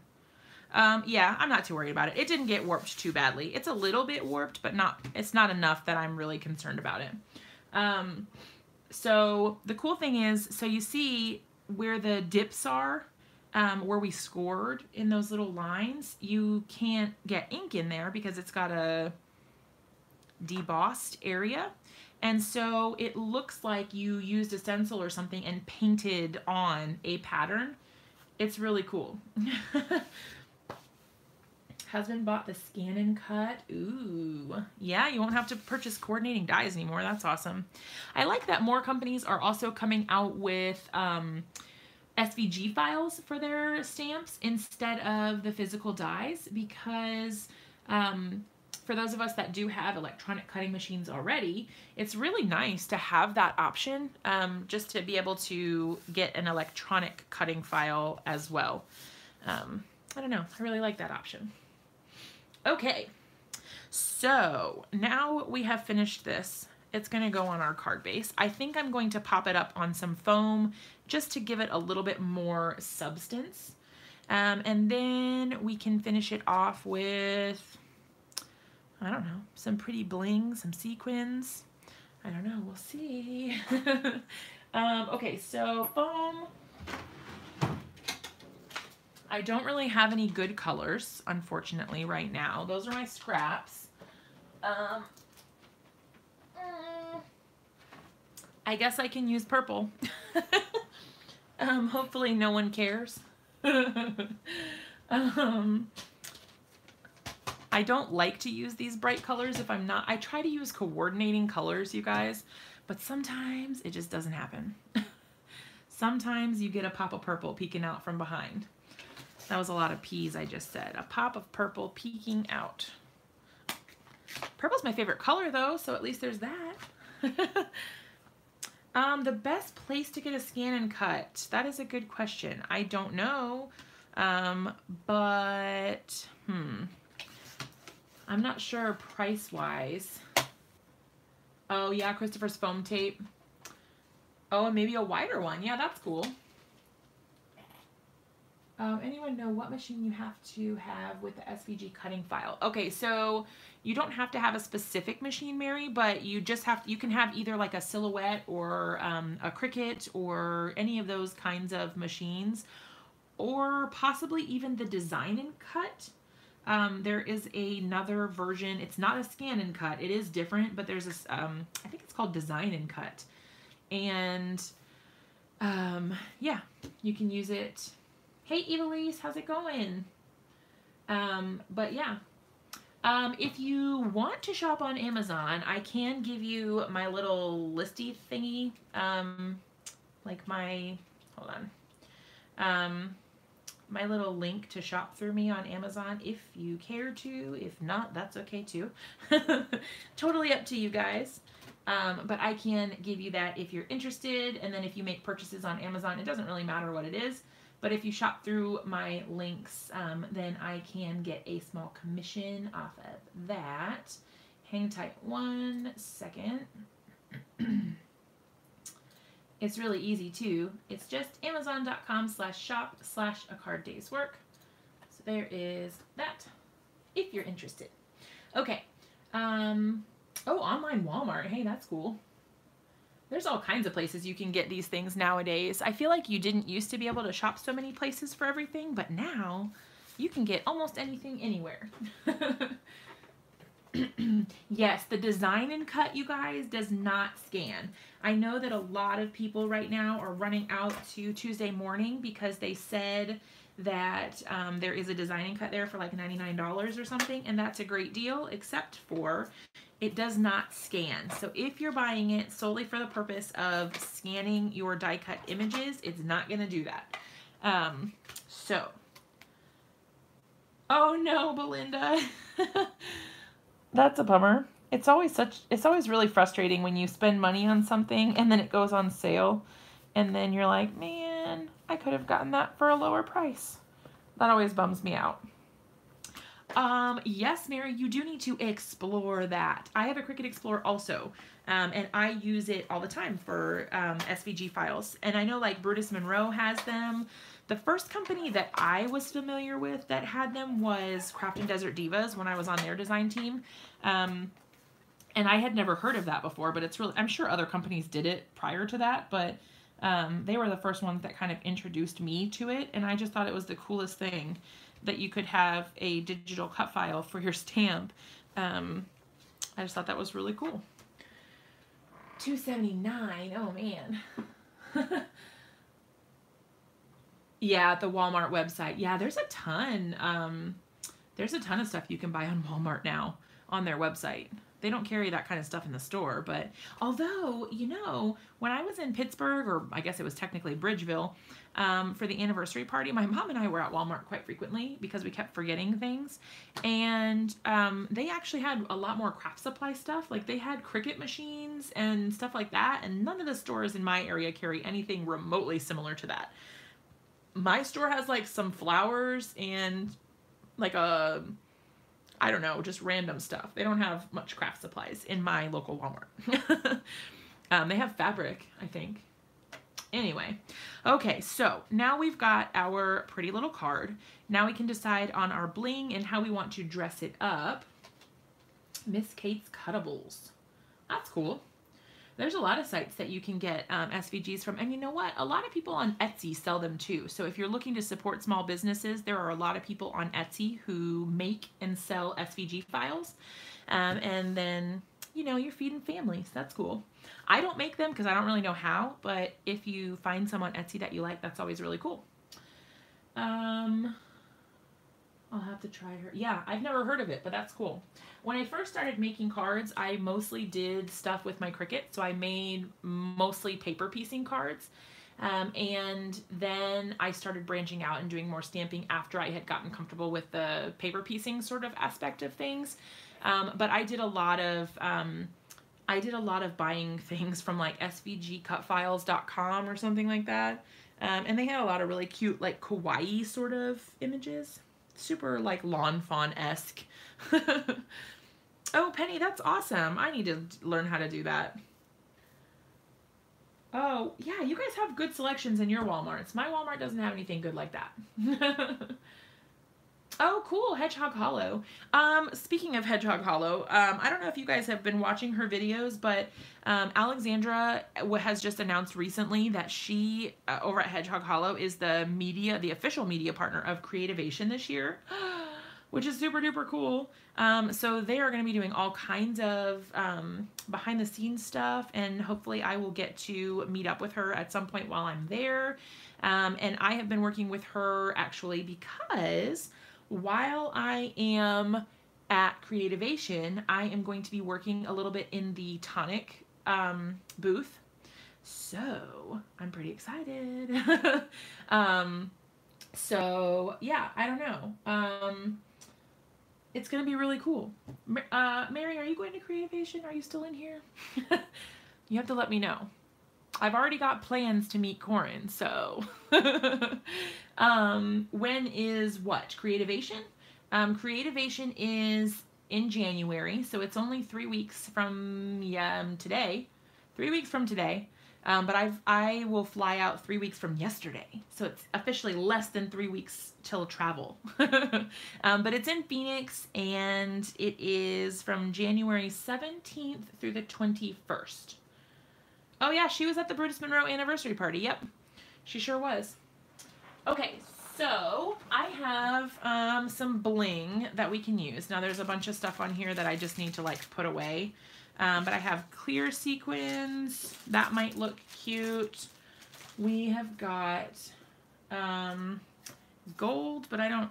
Yeah, I'm not too worried about it. It didn't get warped too badly. It's a little bit warped, but it's not enough that I'm really concerned about it. So the cool thing is, so you see where the dips are, where we scored in those little lines, you can't get ink in there because it's got a debossed area. And so it looks like you used a stencil or something and painted on a pattern. It's really cool. Husband bought the scan and cut. Ooh, yeah, you won't have to purchase coordinating dies anymore. That's awesome. I like that more companies are also coming out with SVG files for their stamps instead of the physical dies, because for those of us that do have electronic cutting machines already, it's really nice to have that option, just to be able to get an electronic cutting file as well. I don't know, I really like that option. Okay, so now we have finished this. It's going to go on our card base. I think I'm going to pop it up on some foam just to give it a little bit more substance. And then we can finish it off with, I don't know, some pretty bling, some sequins. I don't know, we'll see. Okay, so foam. I don't really have any good colors, unfortunately, right now. Those are my scraps. I guess I can use purple. Hopefully no one cares. I don't like to use these bright colors if I'm not. I try to use coordinating colors, you guys, but sometimes it just doesn't happen. Sometimes you get a pop of purple peeking out from behind. That was a lot of P's I just said. A pop of purple peeking out. Purple's my favorite color though, so at least there's that. The best place to get a scan and cut. That is a good question. I don't know, but I'm not sure price-wise. Oh yeah, Christopher's foam tape. Oh, and maybe a wider one. Yeah, that's cool. Anyone know what machine you have to have with the SVG cutting file? Okay, so you don't have to have a specific machine, Mary, but you just have to, you can have either like a Silhouette or a Cricut or any of those kinds of machines, or possibly even the Design and Cut. There is another version. It's not a scan and cut. It is different, but there's this, I think it's called Design and Cut. And yeah, you can use it. Hey, Evilise, how's it going? But yeah, if you want to shop on Amazon, I can give you my little listy thingy, like my, hold on, my little link to shop through me on Amazon if you care to. If not, that's okay too. Totally up to you guys. But I can give you that if you're interested, and then if you make purchases on Amazon, it doesn't really matter what it is. But if you shop through my links, then I can get a small commission off of that. Hang tight 1 second. It's really easy too. It's just amazon.com/shop/a-card-day's-work. So there is that, if you're interested. Okay. Oh, online Walmart. Hey, that's cool. There's all kinds of places you can get these things nowadays. I feel like you didn't used to be able to shop so many places for everything, but now you can get almost anything anywhere. Yes, the Design and Cut, you guys, does not scan. I know that a lot of people right now are running out to Tuesday morning because they said that there is a Design and Cut there for like $99 or something, and that's a great deal, except for it does not scan. So if you're buying it solely for the purpose of scanning your die cut images, it's not going to do that. Oh no, Belinda. That's a bummer. It's always really frustrating when you spend money on something and then it goes on sale and then you're like, man, I could have gotten that for a lower price. That always bums me out. Yes, Mary, you do need to explore that. I have a Cricut Explorer also, and I use it all the time for SVG files. And I know like Brutus Monroe has them. The first company that I was familiar with that had them was Craft and Desert Divas when I was on their design team. And I had never heard of that before, but it's really, I'm sure other companies did it prior to that, but they were the first ones that kind of introduced me to it. And I just thought it was the coolest thing that you could have a digital cut file for your stamp. I just thought that was really cool. $2.79, oh man. Yeah, the Walmart website. Yeah, there's a ton of stuff you can buy on Walmart now on their website. They don't carry that kind of stuff in the store, but although, you know, when I was in Pittsburgh, or I guess it was technically Bridgeville, for the anniversary party, my mom and I were at Walmart quite frequently because we kept forgetting things. And they actually had a lot more craft supply stuff. Like they had Cricut machines and stuff like that. And none of the stores in my area carry anything remotely similar to that. My store has like some flowers and like I don't know, just random stuff. They don't have much craft supplies in my local Walmart. They have fabric, I think. Anyway, okay, so now we've got our pretty little card. Now we can decide on our bling and how we want to dress it up. Miss Kate's Cuttables. That's cool. There's a lot of sites that you can get SVGs from. And you know what? A lot of people on Etsy sell them too. So if you're looking to support small businesses, there are a lot of people on Etsy who make and sell SVG files. And then, you know, you're feeding families. That's cool. I don't make them because I don't really know how. But if you find some on Etsy that you like, that's always really cool. I'll have to try her. Yeah, I've never heard of it, but that's cool. When I first started making cards, I mostly did stuff with my Cricut. So I made mostly paper piecing cards. And then I started branching out and doing more stamping after I had gotten comfortable with the paper piecing sort of aspect of things. But I did a lot of buying things from like svgcutfiles.com or something like that. And they had a lot of really cute, like kawaii sort of images. Super like lawn fawn-esque. Oh, Penny, that's awesome. I need to learn how to do that. Oh, yeah, you guys have good selections in your Walmarts. My Walmart doesn't have anything good like that. Oh, cool, Hedgehog Hollow. Speaking of Hedgehog Hollow, I don't know if you guys have been watching her videos, but Alexandra has just announced recently that she, over at Hedgehog Hollow, is the official media partner of Creativation this year, which is super duper cool. So they are going to be doing all kinds of behind the scenes stuff, and hopefully I will get to meet up with her at some point while I'm there. And I have been working with her actually because while I am at Creativation, I am going to be working a little bit in the tonic booth. So I'm pretty excited. So yeah, I don't know. It's going to be really cool. Mary, are you going to Creativation? Are you still in here? You have to let me know. I've already got plans to meet Corin, so. When is what? Creativation? Creativation is in January, so it's only 3 weeks from today. 3 weeks from today. But I will fly out 3 weeks from yesterday, so it's officially less than 3 weeks till travel. But it's in Phoenix, and it is from January 17th through the 21st. Oh yeah, she was at the Brutus Monroe anniversary party. Yep, she sure was. Okay, so I have some bling that we can use. Now there's a bunch of stuff on here that I just need to like put away. But I have clear sequins. That might look cute. We have got gold, but I don't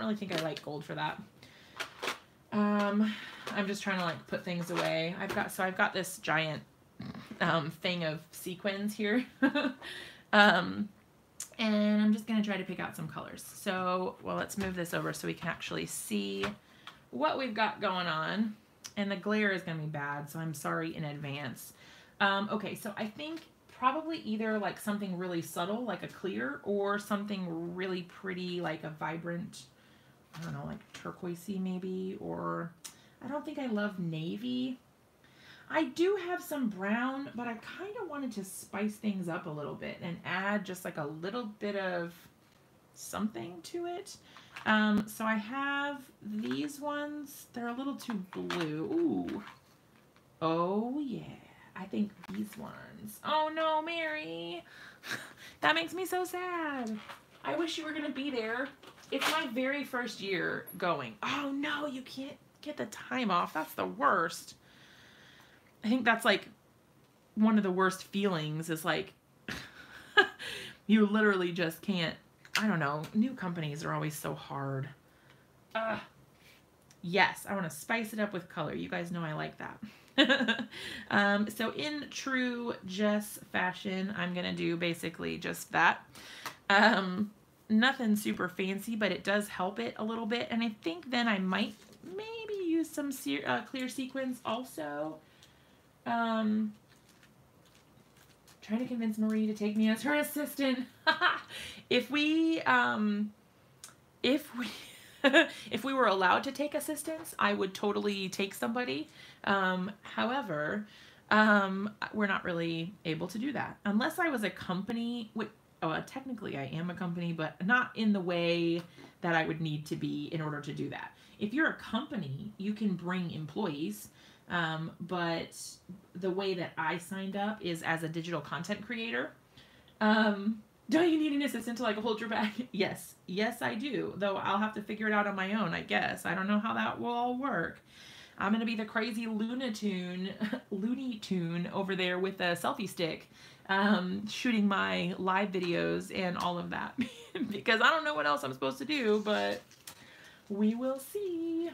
really think I like gold for that. I'm just trying to like put things away. I've got this giant thing of sequins here. And I'm just gonna try to pick out some colors. So, well, let's move this over so we can actually see what we've got going on. And the glare is going to be bad, so I'm sorry in advance. Okay, so I think probably either like something really subtle, like a clear, or something really pretty, like a vibrant I don't know, like turquoisey maybe, or I don't think I love navy. I do have some brown, but I kind of wanted to spice things up a little bit and add just like a little bit of something to it. So I have these ones. They're a little too blue. Ooh. Oh, yeah. I think these ones. Oh, no, Mary. That makes me so sad. I wish you were going to be there. It's my very first year going. Oh, no, you can't get the time off. That's the worst. I think that's like one of the worst feelings is like you literally just can't. I don't know. New companies are always so hard. Yes, I want to spice it up with color. You guys know I like that. So in true Jess fashion, I'm going to do basically just that. Nothing super fancy, but it does help it a little bit. And I think then I might maybe use some clear sequins also. Trying to convince Marie to take me as her assistant. If we if we were allowed to take assistants, I would totally take somebody. However, we're not really able to do that unless I was a company. Technically I am a company, but not in the way that I would need to be in order to do that. If you're a company, you can bring employees. But the way that I signed up is as a digital content creator. Don't you need an assistant to like hold your bag? Yes. Yes, I do. Though I'll have to figure it out on my own, I guess. I don't know how that will all work. I'm going to be the crazy Looney Tune over there with a selfie stick, shooting my live videos and all of that because I don't know what else I'm supposed to do, but we will see.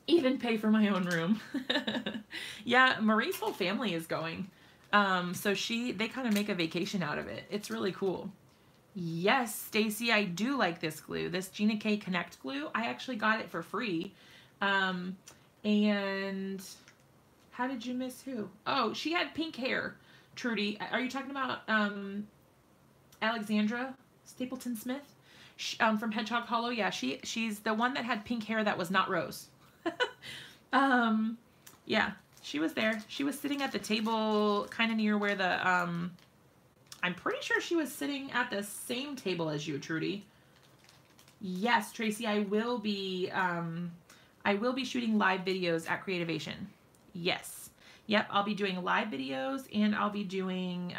Even pay for my own room. Yeah, Marie's whole family is going. So they kind of make a vacation out of it. It's really cool. Yes, Stacy, I do like this glue. This Gina K Connect glue. I actually got it for free. And how did you miss who? Oh, she had pink hair. Trudy, are you talking about Alexandra Stapleton Smith? From Hedgehog Hollow? Yeah, she's the one that had pink hair that was not Rose. Yeah, she was there. She was sitting at the table kind of near where the, I'm pretty sure she was sitting at the same table as you, Trudy. Yes, Tracy, I will be shooting live videos at Creativation. Yes. Yep, I'll be doing live videos and I'll be doing,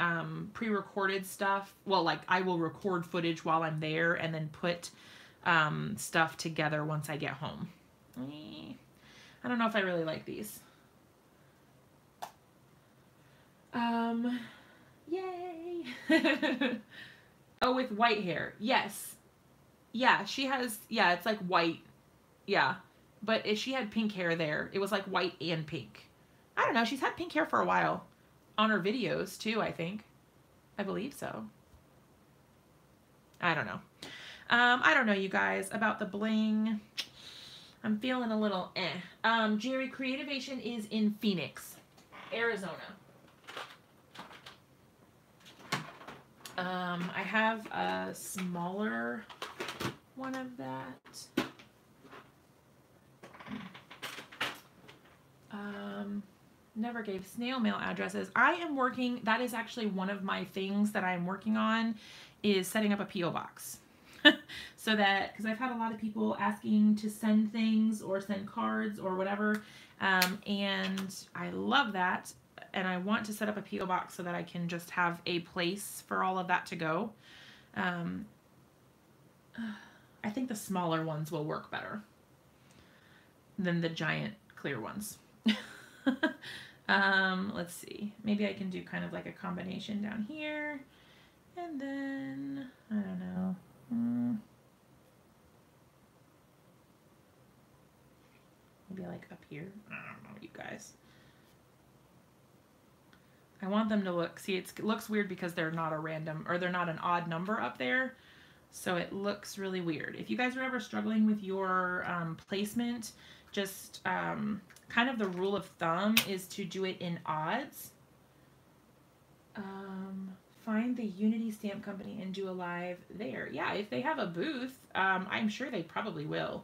pre-recorded stuff. Well, like I will record footage while I'm there and then put, stuff together once I get home. I don't know if I really like these. Yay. Oh, with white hair. Yes. Yeah, she has, yeah, it's like white. Yeah. But if she had pink hair there, it was like white and pink. I don't know. She's had pink hair for a while. On her videos too, I think. I believe so. I don't know. I don't know, you guys, about the bling. I'm feeling a little eh. Jerry, Creativation is in Phoenix, Arizona. I have a smaller one of that. Never gave snail mail addresses. I am working, that is actually one of my things that I'm working on, is setting up a P.O. box. So that, because I've had a lot of people asking to send things or send cards or whatever, and I love that, and I want to set up a P.O. box so that I can just have a place for all of that to go. I think the smaller ones will work better than the giant clear ones. Let's see. Maybe I can do kind of like a combination down here, and then, I don't know. Maybe like up here. I don't know, you guys. I want them to look, see, it looks weird because they're not a random, or they're not an odd number up there. So it looks really weird. If you guys are ever struggling with your placement, just kind of the rule of thumb is to do it in odds. find the Unity Stamp Company and do a live there. Yeah, if they have a booth, I'm sure they probably will.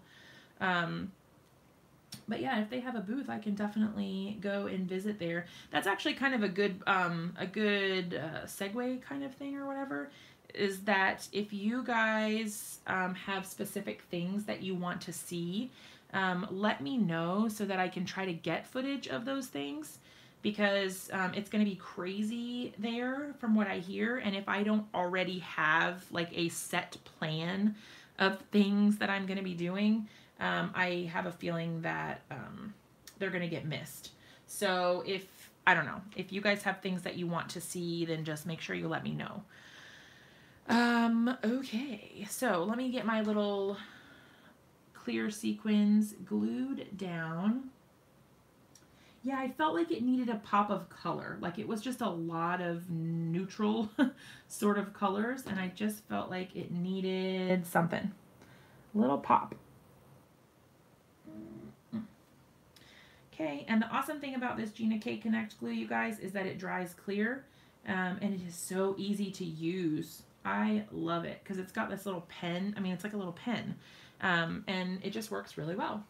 But yeah, if they have a booth, I can definitely go and visit there. That's actually kind of a good segue kind of thing or whatever, is that if you guys have specific things that you want to see, let me know so that I can try to get footage of those things, because it's going to be crazy there from what I hear. And if I don't already have like a set plan of things that I'm going to be doing, I have a feeling that they're going to get missed. So I don't know, if you guys have things that you want to see, then just make sure you let me know. Okay, so let me get my little clear sequins glued down. Yeah, I felt like it needed a pop of color. Like it was just a lot of neutral sort of colors, and I just felt like it needed something. A little pop. Okay, and the awesome thing about this Gina K Connect glue, you guys, is that it dries clear, and it is so easy to use. I love it because it's got this little pen. I mean, it's like a little pen, and it just works really well.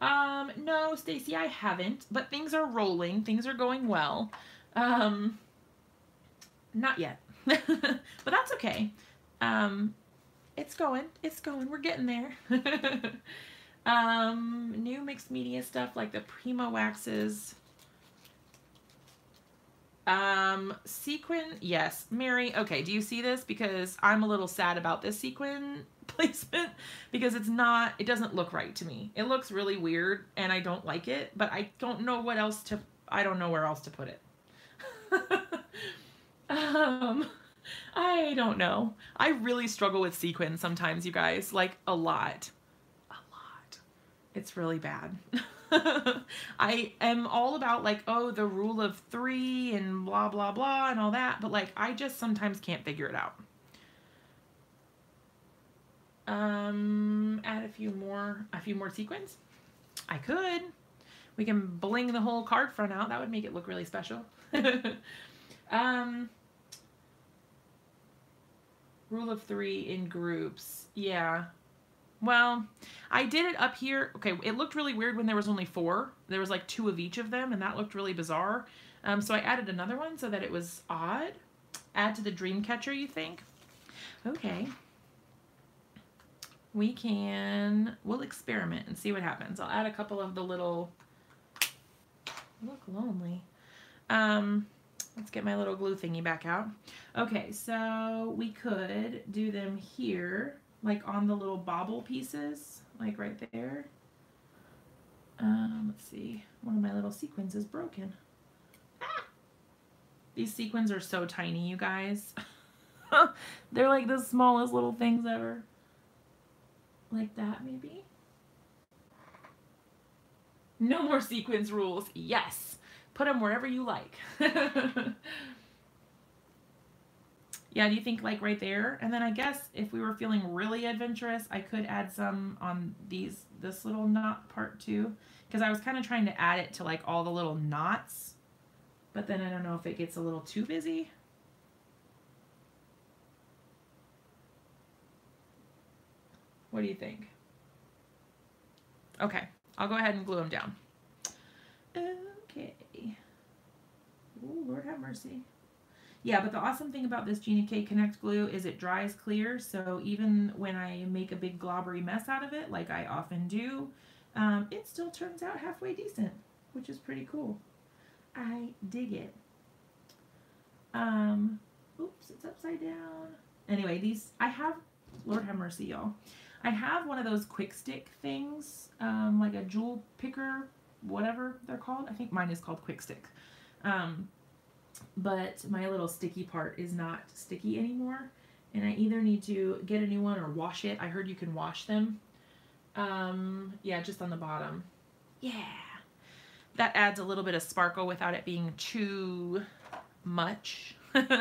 No, Stacy, I haven't, but things are rolling. Things are going well. Not yet, but that's okay. It's going. We're getting there. New mixed media stuff like the Prima waxes. Sequin, yes. Mary, okay, do you see this? Because I'm a little sad about this sequin placement because it doesn't look right to me. It looks really weird and I don't like it, but I don't know where else to put it. I don't know. I really struggle with sequins sometimes, you guys, like a lot. It's really bad. I am all about like, oh, the rule of 3 and blah, blah, blah and all that. But like, I just sometimes can't figure it out. Add a few more sequins. I could. We can bling the whole card front out. That would make it look really special. Rule of 3 in groups. Yeah. Well, I did it up here. Okay, it looked really weird when there was only 4. There was like 2 of each of them, and that looked really bizarre. So I added another one so that it was odd. Add to the dream catcher, you think? Okay. We'll experiment and see what happens. I'll add a couple of the little, look lonely. Let's get my little glue thingy back out. Okay, so we could do them here, like on the little bobble pieces, like right there. Let's see, one of my little sequins is broken. Ah! These sequins are so tiny, you guys. They're like the smallest little things ever. Like that, maybe? No more sequins rules. Yes. Put them wherever you like. Yeah, do you think like right there? And then I guess if we were feeling really adventurous, I could add some on this little knot part too. Because I was kind of trying to add it to like all the little knots. But then I don't know if it gets a little too busy. What do you think? Okay, I'll go ahead and glue them down. Okay. Oh, Lord have mercy. Yeah, but the awesome thing about this Gina K Connect glue is it dries clear, so even when I make a big globbery mess out of it, like I often do, it still turns out halfway decent, which is pretty cool. I dig it. Oops, it's upside down. Anyway, I have, Lord have mercy, y'all. I have one of those quick stick things, like a jewel picker, whatever they're called. I think mine is called quick stick. But my little sticky part is not sticky anymore, and I either need to get a new one or wash it. I heard you can wash them. Yeah, just on the bottom. Yeah. That adds a little bit of sparkle without it being too much. Because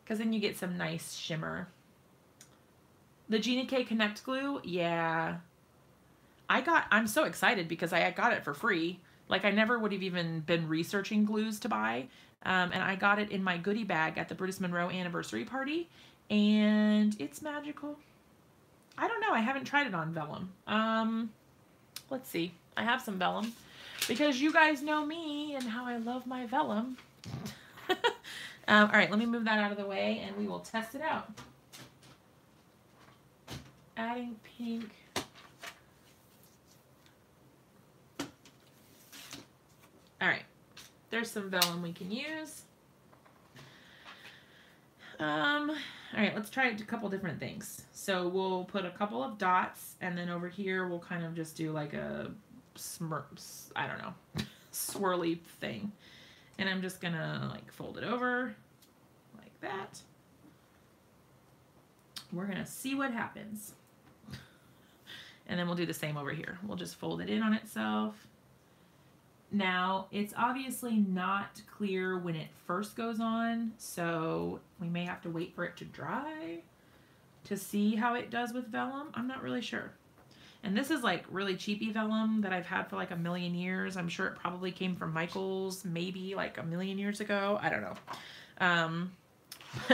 then you get some nice shimmer. The Gina K Connect glue, yeah. I'm so excited because I got it for free. Like I never would have even been researching glues to buy. And I got it in my goodie bag at the Brutus Monroe anniversary party, and it's magical. I don't know. I haven't tried it on vellum. Let's see. I have some vellum because you guys know me and how I love my vellum. All right, let me move that out of the way and we will test it out. Adding pink. All right, there's some vellum we can use. All right, let's try a couple different things. So we'll put a couple of dots, and then over here we'll kind of just do like a I don't know, swirly thing. And I'm just gonna like fold it over like that. We're gonna see what happens. And then we'll do the same over here. We'll just fold it in on itself. Now, it's obviously not clear when it first goes on, so we may have to wait for it to dry to see how it does with vellum. I'm not really sure. And this is like really cheapy vellum that I've had for like a million years. I'm sure it probably came from Michael's maybe like a million years ago. I don't know.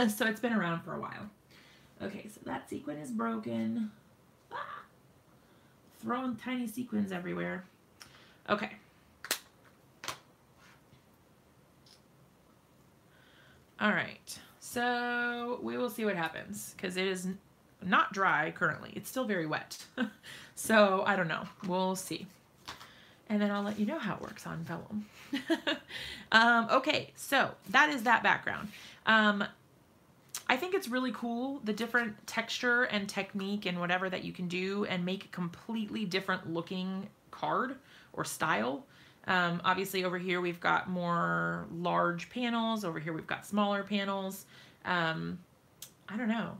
So it's been around for a while. Okay, so that sequin is broken. Ah! Throwing tiny sequins everywhere. Okay. All right, so we will see what happens because it is not dry currently. It's still very wet. So I don't know. We'll see. And then I'll let you know how it works on vellum. Okay, so that is that background. I think it's really cool, the different texture and technique and whatever that you can do and make a completely different looking card or style. Obviously over here we've got more large panels. Over here we've got smaller panels. I don't know.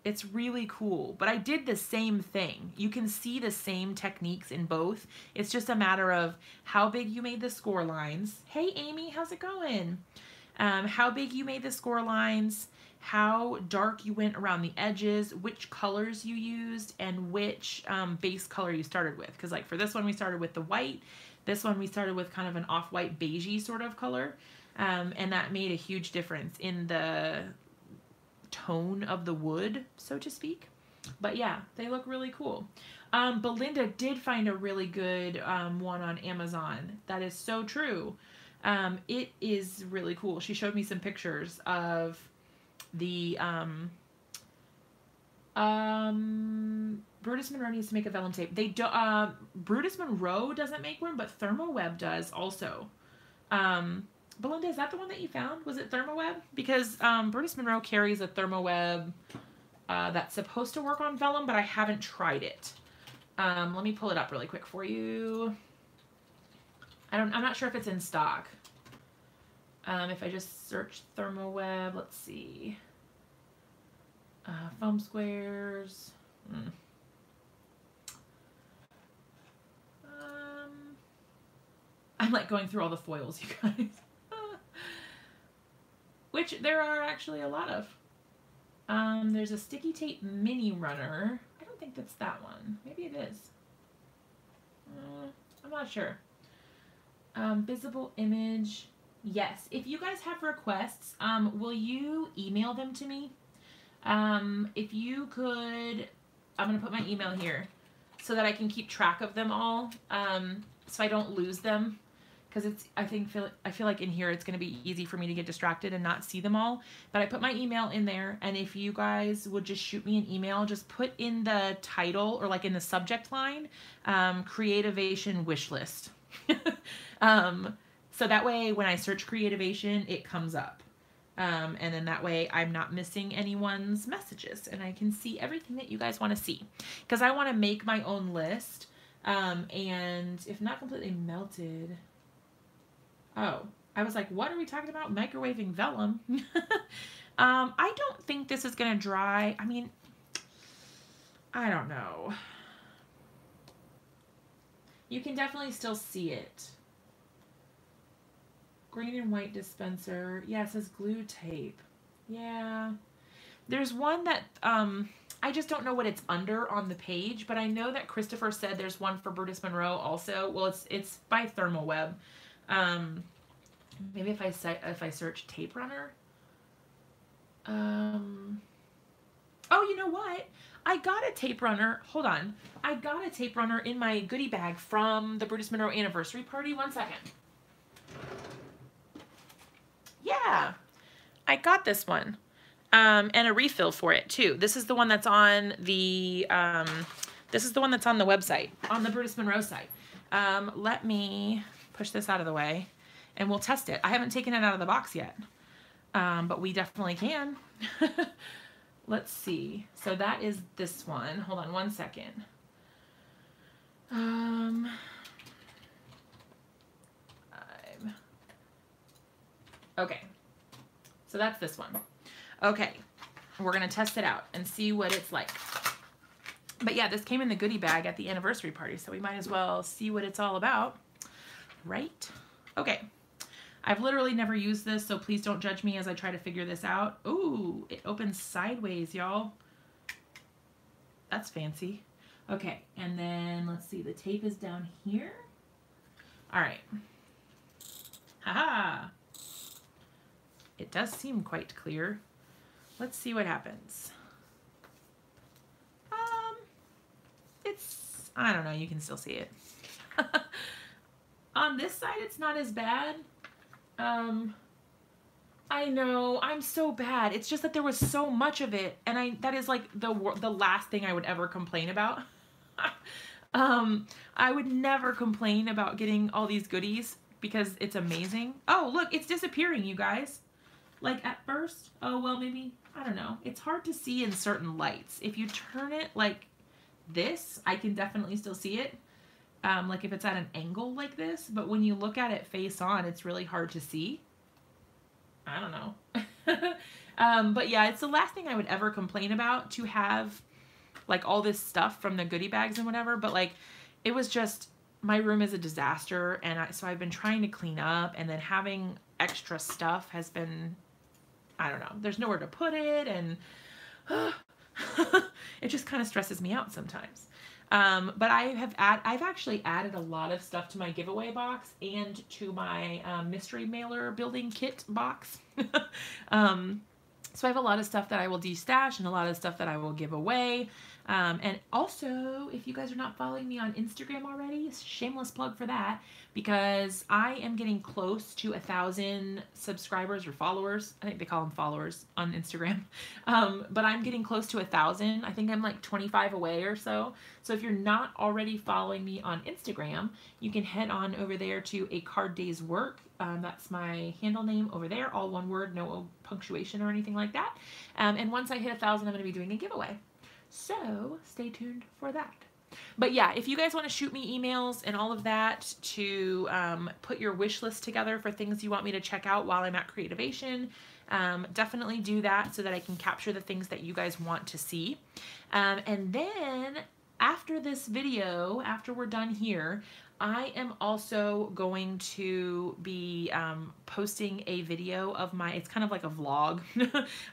It's really cool. But I did the same thing. You can see the same techniques in both. It's just a matter of how big you made the score lines. Hey Amy, how's it going? How big you made the score lines, how dark you went around the edges, which colors you used, and which base color you started with. Because like for this one, we started with the white. This one, we started with kind of an off-white beigey sort of color. And that made a huge difference in the tone of the wood, so to speak. But yeah, they look really cool. Belinda did find a really good one on Amazon. That is so true. It is really cool. She showed me some pictures of the Brutus Monroe needs to make a vellum tape. They do, Brutus Monroe doesn't make one, but Thermoweb does also. Belinda, is that the one that you found? Was it Thermoweb? Because Brutus Monroe carries a Thermoweb that's supposed to work on vellum, but I haven't tried it. Let me pull it up really quick for you. I'm not sure if it's in stock. If I just search Thermoweb, let's see. Foam squares. I'm like going through all the foils, you guys. Which there are actually a lot of. There's a sticky tape mini runner. I don't think that's that one. Maybe it is. I'm not sure. Visible image. Yes. If you guys have requests, will you email them to me? If you could, I'm going to put my email here so that I can keep track of them all, so I don't lose them. Because I feel like in here it's going to be easy for me to get distracted and not see them all. But I put my email in there, and if you guys would just shoot me an email, just put in the title or like in the subject line, Creativation wish list. So that way when I search Creativation, it comes up. And then that way I'm not missing anyone's messages and I can see everything that you guys want to see. Because I want to make my own list. And if not completely melted... Oh, I was like, what are we talking about? Microwaving vellum. I don't think this is going to dry. I mean, I don't know. You can definitely still see it. Green and white dispenser. Yeah, it says glue tape. Yeah. There's one that, I just don't know what it's under on the page, but I know that Christopher said there's one for Brutus Monroe also. Well, it's by Thermoweb. Maybe if I search tape runner. Oh, you know what? I got a tape runner. Hold on. I got a tape runner in my goodie bag from the Brutus Monroe anniversary party. 1 second. Yeah, I got this one. And a refill for it too. This is the one that's on the website, on the Brutus Monroe site. Let me push this out of the way and we'll test it. I haven't taken it out of the box yet, but we definitely can. Let's see. So that is this one. Hold on 1 second. Okay. So that's this one. Okay. We're going to test it out and see what it's like. But yeah, this came in the goodie bag at the anniversary party, so we might as well see what it's all about. Right? Okay. I've literally never used this, so please don't judge me as I try to figure this out. Ooh, it opens sideways, y'all. That's fancy. Okay, and then let's see, the tape is down here. All right. Haha. It does seem quite clear. Let's see what happens. I don't know, you can still see it. On this side, it's not as bad. I know, I'm so bad. It's just that there was so much of it, and that is like the last thing I would ever complain about. I would never complain about getting all these goodies because it's amazing. Oh, look, it's disappearing, you guys. Like at first, oh, well, maybe, I don't know. It's hard to see in certain lights. If you turn it like this, I can definitely still see it. Like if it's at an angle like this, but when you look at it face on, it's really hard to see. I don't know. But yeah, it's the last thing I would ever complain about, to have like all this stuff from the goodie bags and whatever. But like, it was just, my room is a disaster. And so I've been trying to clean up, and then having extra stuff has been, I don't know, there's nowhere to put it. And it just kind of stresses me out sometimes. But I've actually added a lot of stuff to my giveaway box and to my mystery mailer building kit box. So I have a lot of stuff that I will de-stash and a lot of stuff that I will give away. And also, if you guys are not following me on Instagram already, shameless plug for that, because I am getting close to 1,000 subscribers or followers. I think they call them followers on Instagram. But I'm getting close to 1,000. I think I'm like 25 away or so. So if you're not already following me on Instagram, you can head on over there to A Card Day's Work. That's my handle name over there, all one word, no punctuation or anything like that. And once I hit 1,000, I'm going to be doing a giveaway. So stay tuned for that. But yeah, if you guys want to shoot me emails and all of that to put your wish list together for things you want me to check out while I'm at Creativation, definitely do that so that I can capture the things that you guys want to see. And then after this video, after we're done here, I am also going to be posting a video of it's kind of like a vlog.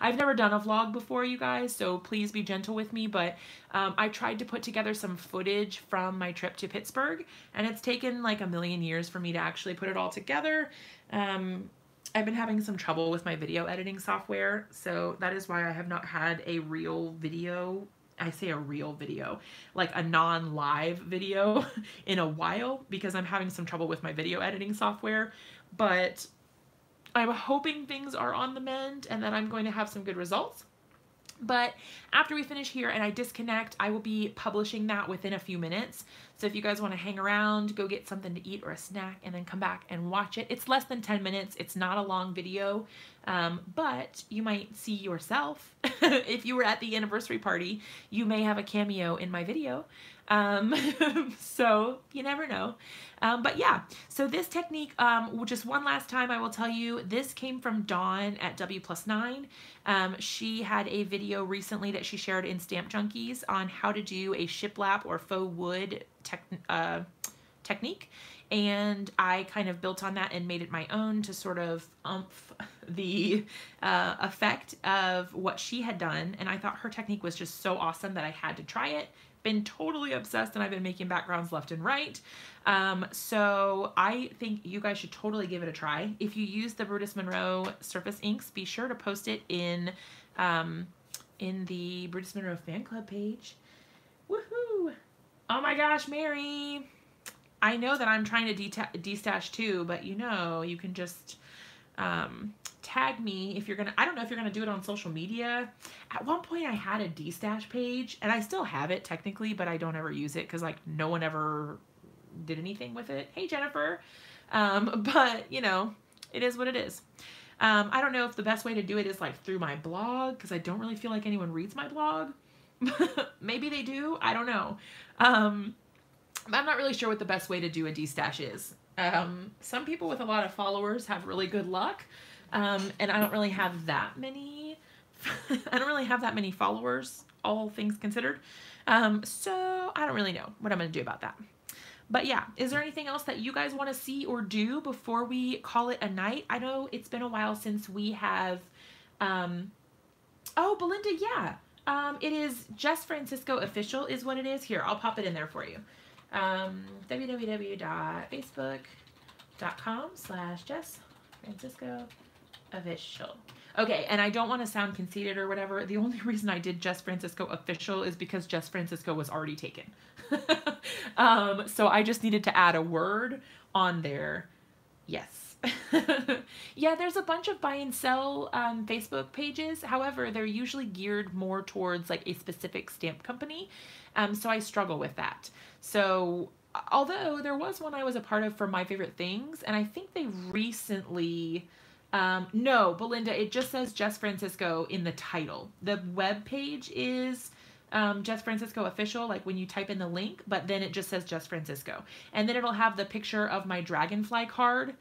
I've never done a vlog before, you guys, so please be gentle with me, but I tried to put together some footage from my trip to Pittsburgh, and it's taken like a million years for me to actually put it all together. I've been having some trouble with my video editing software, so that is why I have not had a real video. I say a real video, like a non-live video in a while, because I'm having some trouble with my video editing software. But I'm hoping things are on the mend and that I'm going to have some good results. But after we finish here and I disconnect, I will be publishing that within a few minutes. So if you guys want to hang around, go get something to eat or a snack and then come back and watch it. It's less than 10 minutes. It's not a long video, but you might see yourself. If you were at the anniversary party, you may have a cameo in my video. So you never know. But yeah, so this technique, just one last time, I will tell you, this came from Dawn at W+9. She had a video recently that she shared in Stamp Junkies on how to do a shiplap or faux wood technique. And I kind of built on that and made it my own to sort of the effect of what she had done. And I thought her technique was just so awesome that I had to try it, been totally obsessed and I've been making backgrounds left and right. So I think you guys should totally give it a try. If you use the Brutus Monroe surface inks, be sure to post it in the Brutus Monroe fan club page. Woohoo! Oh my gosh, Mary! I know that I'm trying to destash too, but you know, you can just tag me if you're gonna. I don't know if you're gonna do it on social media. At one point I had a destash page and I still have it technically, but I don't ever use it because like no one ever did anything with it. Hey Jennifer. But you know, it is what it is. I don't know if the best way to do it is like through my blog because I don't really feel like anyone reads my blog. Maybe they do. I don't know. I'm not really sure what the best way to do a destash is. Some people with a lot of followers have really good luck. And I don't really have that many, I don't really have that many followers, all things considered. So I don't really know what I'm going to do about that. But yeah, is there anything else that you guys want to see or do before we call it a night? I know it's been a while since we have, oh, Belinda, yeah. It is Jess Francisco Official is what it is. Here, I'll pop it in there for you. www.facebook.com/Jess Francisco Official. Okay, and I don't want to sound conceited or whatever. The only reason I did Jess Francisco Official is because Jess Francisco was already taken. So I just needed to add a word on there. Yes. Yeah, there's a bunch of buy and sell Facebook pages. However, they're usually geared more towards like a specific stamp company. So I struggle with that. So although there was one I was a part of for My Favorite Things, and I think they recently, no, Belinda, it just says Jess Francisco in the title. The web page is Jess Francisco Official, like when you type in the link, but then it just says Jess Francisco. And then it'll have the picture of my dragonfly card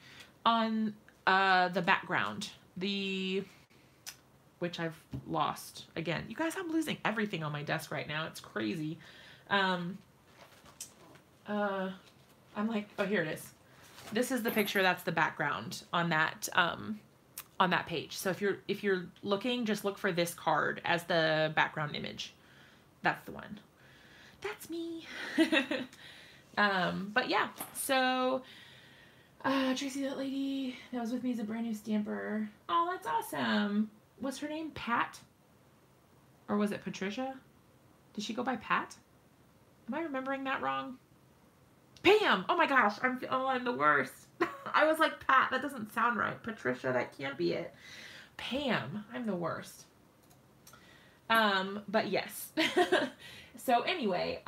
on the background, which I've lost again. You guys, I'm losing everything on my desk right now. It's crazy. I'm like, oh, here it is. This is the picture. That's the background on that page. So if you're looking, just look for this card as the background image. That's the one. That's me. But yeah, so Tracy, that lady that was with me is a brand new stamper. Oh, that's awesome. What's her name? Pat? Or was it Patricia? Did she go by Pat? Am I remembering that wrong? Pam! Oh my gosh, I'm the worst. I was like, Pat, that doesn't sound right. Patricia, that can't be it. Pam, I'm the worst. But yes. So anyway,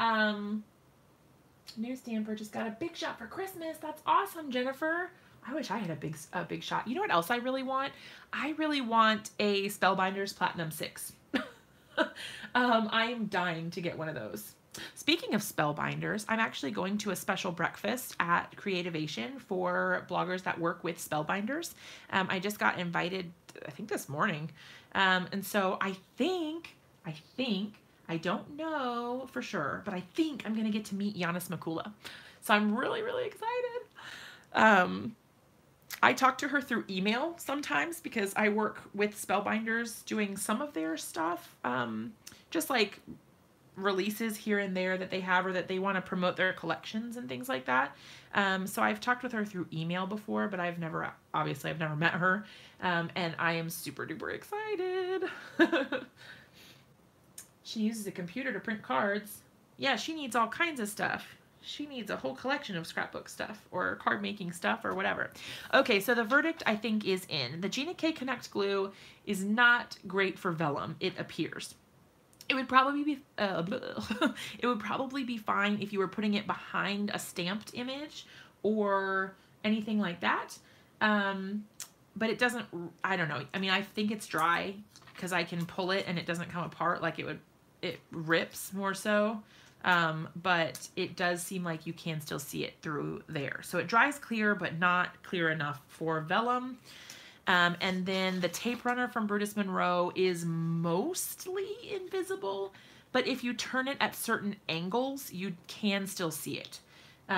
new stamper just got a big shot for Christmas. That's awesome, Jennifer. I wish I had a big shot. You know what else I really want? I really want a Spellbinders Platinum 6. I am dying to get one of those. Speaking of Spellbinders, I'm actually going to a special breakfast at Creativation for bloggers that work with Spellbinders. I just got invited, I think this morning. And so I don't know for sure, but I think I'm going to get to meet Giannis Makula. So I'm really, really excited. I talk to her through email sometimes because I work with Spellbinders doing some of their stuff, just like releases here and there that they have or that they want to promote their collections and things like that. So I've talked with her through email before, but I've never met her. And I am super duper excited. She uses a computer to print cards. Yeah, she needs all kinds of stuff. She needs a whole collection of scrapbook stuff or card making stuff or whatever. Okay, so the verdict I think is in. The Gina K Connect glue is not great for vellum, it appears. It would probably be fine if you were putting it behind a stamped image or anything like that. But it doesn't, I don't know. I mean, I think it's dry because I can pull it and it doesn't come apart like it rips more so. But it does seem like you can still see it through there. So it dries clear, but not clear enough for vellum. And then the tape runner from Brutus Monroe is mostly invisible, but if you turn it at certain angles, you can still see it. If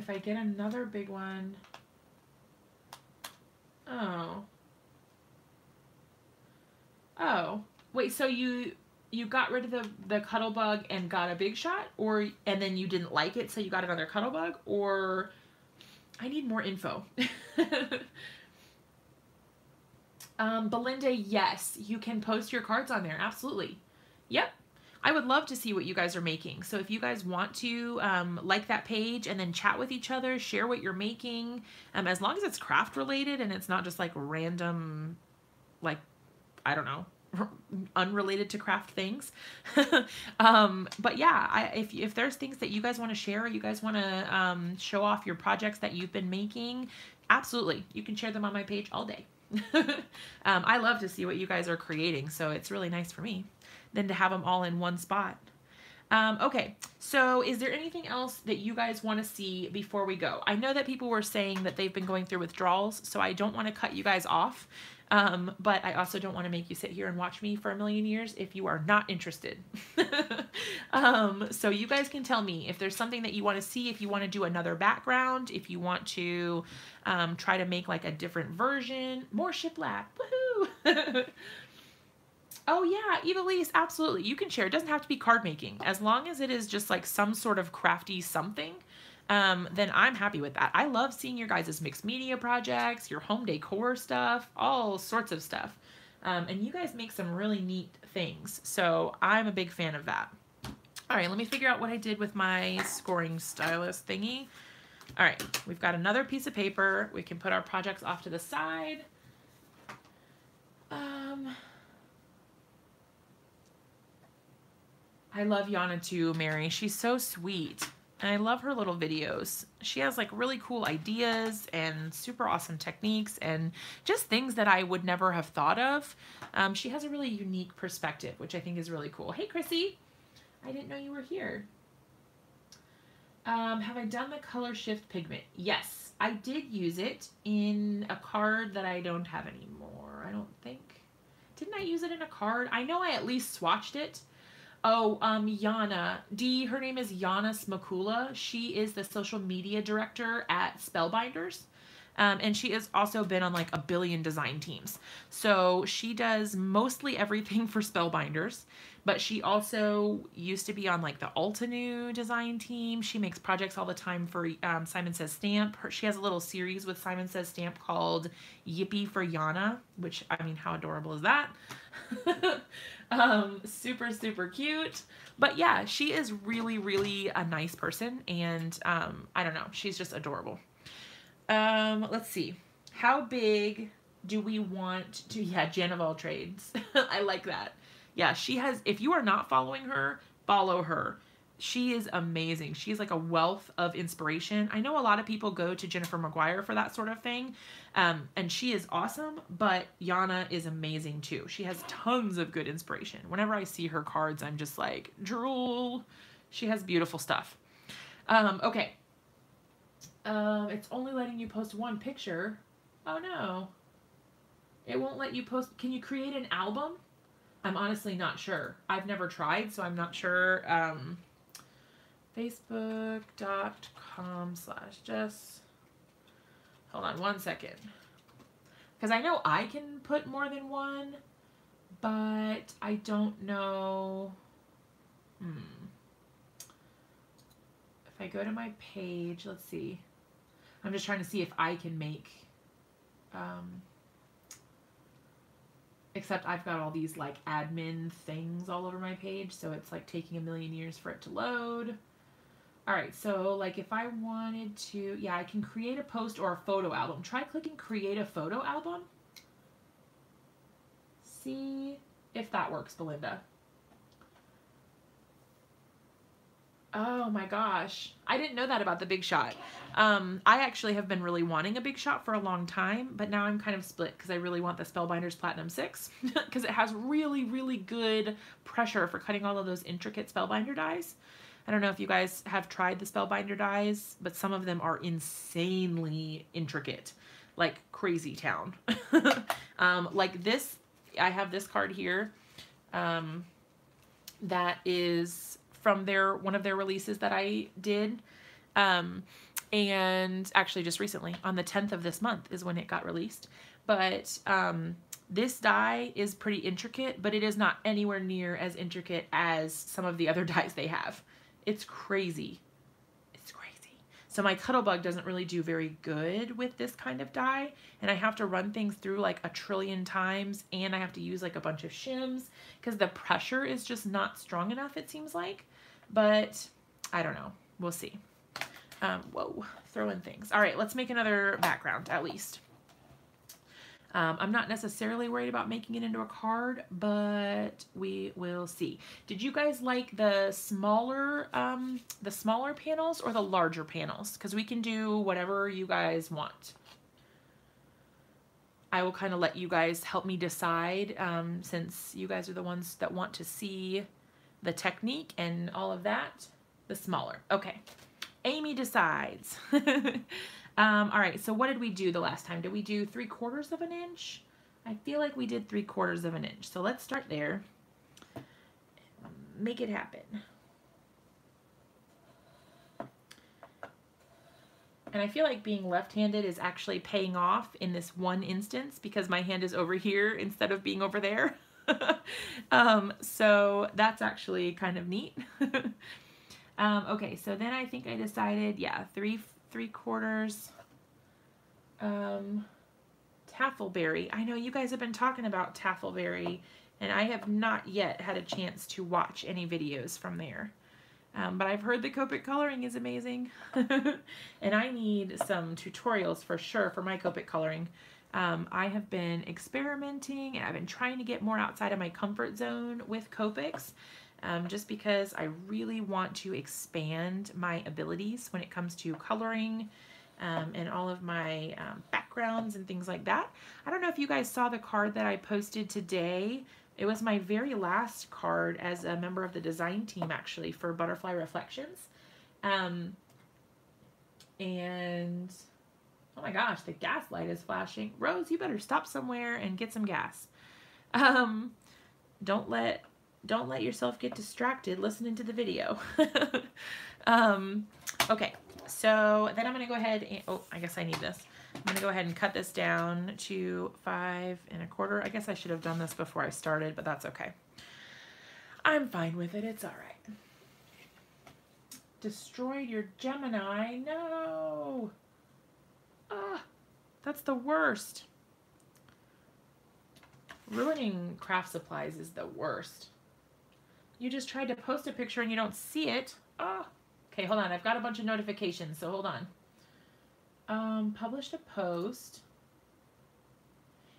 I get another big one, oh, Wait, so you got rid of the Cuttlebug and got a Big Shot, and then you didn't like it, so you got another Cuttlebug, or I need more info. Belinda, yes, you can post your cards on there. Absolutely. Yep. I would love to see what you guys are making. So if you guys want to like that page and then chat with each other, share what you're making, as long as it's craft related and it's not just like random, like, I don't know, unrelated to craft things. But yeah, if there's things that you guys want to share, or you guys want to show off your projects that you've been making, absolutely. You can share them on my page all day. I love to see what you guys are creating, so it's really nice for me than to have them all in one spot. Okay, so is there anything else that you guys want to see before we go? I know that people were saying that they've been going through withdrawals, so I don't want to cut you guys off, but I also don't want to make you sit here and watch me for a million years if you are not interested. So you guys can tell me if there's something that you want to see, if you want to do another background, if you want to try to make like a different version, more shiplap, woohoo! Oh yeah, Evilise, absolutely. You can share. It doesn't have to be card making. As long as it is just like some sort of crafty something, then I'm happy with that. I love seeing your guys' mixed media projects, your home decor stuff, all sorts of stuff. And you guys make some really neat things. So I'm a big fan of that. All right, let me figure out what I did with my scoring stylus thingy. All right, we've got another piece of paper. We can put our projects off to the side. I love Yana too, Mary. She's so sweet. And I love her little videos. She has like really cool ideas and super awesome techniques and just things that I would never have thought of. She has a really unique perspective, which I think is really cool. Hey, Chrissy. I didn't know you were here. Have I done the color shift pigment? Yes, I did use it in a card that I don't have anymore. I don't think. Didn't I use it in a card? I know I at least swatched it. Oh, Yana. Her name is Yana Smakula. She is the social media director at Spellbinders. And she has also been on like a billion design teams. So she does mostly everything for Spellbinders, but she also used to be on like the Altenew design team. She makes projects all the time for Simon Says Stamp. She has a little series with Simon Says Stamp called Yippee for Yana, which, I mean, how adorable is that? Super, super cute. But yeah, she is really, really a nice person. And I don't know, she's just adorable. Let's see. How big do we want to, yeah, Jan of all trades. I like that. Yeah, she has, if you are not following her, follow her. She is amazing. She's like a wealth of inspiration. I know a lot of people go to Jennifer McGuire for that sort of thing. And she is awesome, but Yana is amazing too. She has tons of good inspiration. Whenever I see her cards, I'm just like, drool. She has beautiful stuff. Okay. It's only letting you post one picture. Oh no. It won't let you post. Can you create an album? I'm honestly not sure. I've never tried, so I'm not sure. Facebook.com/just. Hold on one second. Because I know I can put more than one, but I don't know. If I go to my page, let's see. I'm just trying to see if I can make, except I've got all these like admin things all over my page, so it's like taking a million years for it to load. All right, so like if I wanted to, yeah, I can create a post or a photo album. Try clicking create a photo album. See if that works, Belinda. Oh my gosh. I didn't know that about the Big Shot. I actually have been really wanting a Big Shot for a long time, but now I'm kind of split because I really want the Spellbinders Platinum 6 because it has really, really good pressure for cutting all of those intricate Spellbinder dies. I don't know if you guys have tried the Spellbinder dies, but some of them are insanely intricate, like crazy town. Like this, I have this card here that is from one of their releases that I did. And actually just recently on the 10th of this month is when it got released. But This die is pretty intricate, but it is not anywhere near as intricate as some of the other dies they have. It's crazy. It's crazy. So my Cuttlebug doesn't really do very good with this kind of die, and I have to run things through like a trillion times, and I have to use like a bunch of shims because the pressure is just not strong enough, it seems like. But I don't know. We'll see. Whoa, throwing things. All right, let's make another background at least. I'm not necessarily worried about making it into a card, but we will see. Did you guys like the smaller panels or the larger panels? Because we can do whatever you guys want. I will kind of let you guys help me decide, since you guys are the ones that want to see the technique and all of that. The smaller. Okay. Amy decides. All right, so what did we do the last time? Did we do 3/4 of an inch? I feel like we did 3/4 of an inch. So let's start there. Make it happen. And I feel like being left-handed is actually paying off in this one instance because my hand is over here instead of being over there. So that's actually kind of neat. Okay, so then I think I decided, yeah, 3/4 Taffleberry. I know you guys have been talking about Taffleberry, and I have not yet had a chance to watch any videos from there. But I've heard the Copic coloring is amazing. And I need some tutorials for sure for my Copic coloring. I have been experimenting, and I've been trying to get more outside of my comfort zone with Copics. Just because I really want to expand my abilities when it comes to coloring and all of my backgrounds and things like that. I don't know if you guys saw the card that I posted today. It was my very last card as a member of the design team, actually, for Butterfly Reflections. And, oh my gosh, the gas light is flashing. Rose, you better stop somewhere and get some gas. Don't let yourself get distracted listening to the video. Okay, so then I'm going to go ahead and, oh, I guess I need this. I'm going to go ahead and cut this down to 5 1/4. I guess I should have done this before I started, but that's okay. I'm fine with it. It's all right. Destroyed your Gemini. No. Ah, that's the worst. Ruining craft supplies is the worst. You just tried to post a picture and you don't see it. Oh, okay, hold on. I've got a bunch of notifications, so hold on. Published a post.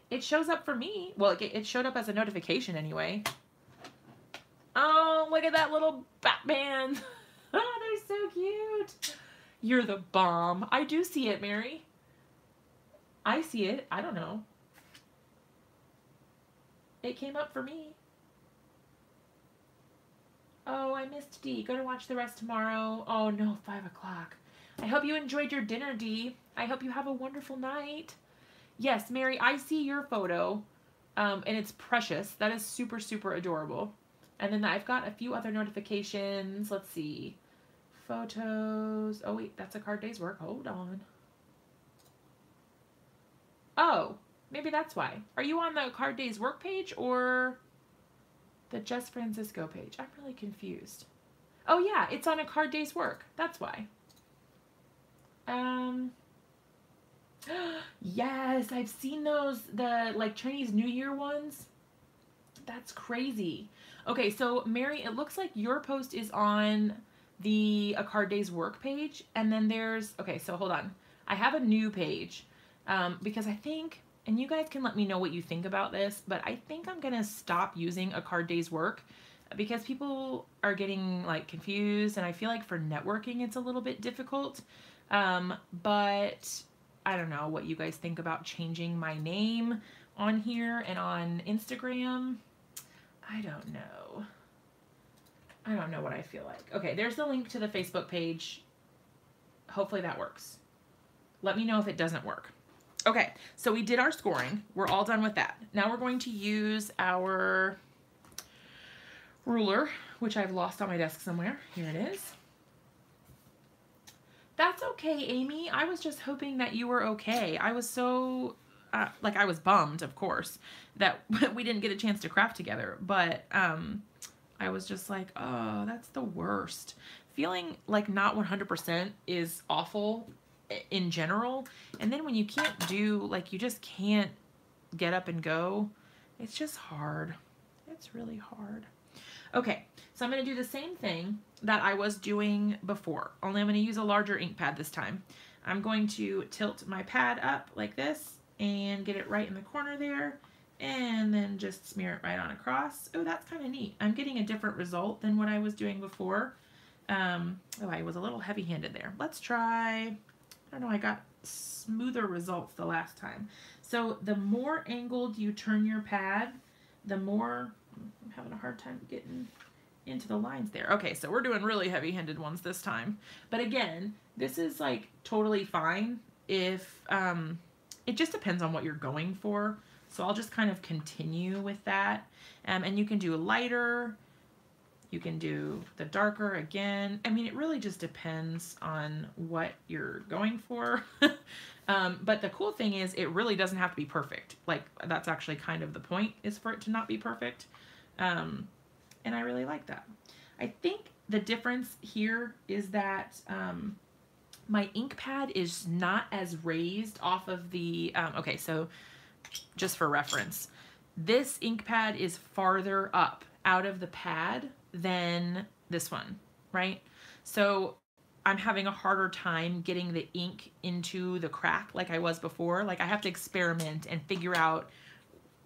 It shows up for me. Well, it showed up as a notification anyway. Oh, look at that little Batman. Oh, they're so cute. You're the bomb. I do see it, Mary. I see it. I don't know. It came up for me. Oh, I missed Dee. Gonna watch the rest tomorrow. Oh no, 5 o'clock. I hope you enjoyed your dinner, Dee. I hope you have a wonderful night. Yes, Mary, I see your photo, and it's precious. That is super, super adorable. And then I've got a few other notifications. Let's see. Photos. Oh wait, that's a card day's work. Hold on. Oh, maybe that's why. Are you on the card day's work page or the Just Francisco page? I'm really confused. Oh yeah, it's on a card day's work. That's why. Yes, I've seen those, the like Chinese New Year ones. That's crazy. Okay, so Mary, it looks like your post is on the A Card Day's Work page, and then there's, okay, so hold on. I have a new page because I think, and you guys can let me know what you think about this, but I think I'm gonna stop using A Card Day's Work because people are getting like confused, and I feel like for networking it's a little bit difficult. But I don't know what you guys think about changing my name on here and on Instagram. I don't know. I don't know what I feel like. Okay, there's the link to the Facebook page. Hopefully that works. Let me know if it doesn't work. Okay, so we did our scoring. We're all done with that. Now we're going to use our ruler, which I've lost on my desk somewhere. Here it is. That's okay, Amy. I was just hoping that you were okay. I was so like I was bummed, of course, that we didn't get a chance to craft together, but I was just like, oh, that's the worst. Feeling like not 100% is awful in general, and then when you can't do, like, you just can't get up and go, it's just hard. It's really hard. Okay, so I'm going to do the same thing that I was doing before, only I'm going to use a larger ink pad this time. I'm going to tilt my pad up like this and get it right in the corner there, and then just smear it right on across. Oh, that's kind of neat. I'm getting a different result than what I was doing before. Oh, I was a little heavy-handed there. Let's try, I don't know, I got smoother results the last time. So the more angled you turn your pad, the more, I'm having a hard time getting into the lines there. Okay, so we're doing really heavy-handed ones this time. But again, this is like totally fine if, it just depends on what you're going for. So I'll just kind of continue with that. And you can do lighter, you can do the darker again. I mean, it really just depends on what you're going for. But the cool thing is it really doesn't have to be perfect. Like, that's actually kind of the point, is for it to not be perfect. And I really like that. I think the difference here is that my ink pad is not as raised off of the, okay, so just for reference, this ink pad is farther up out of the pad than this one, right? So I'm having a harder time getting the ink into the crack like I was before. Like, I have to experiment and figure out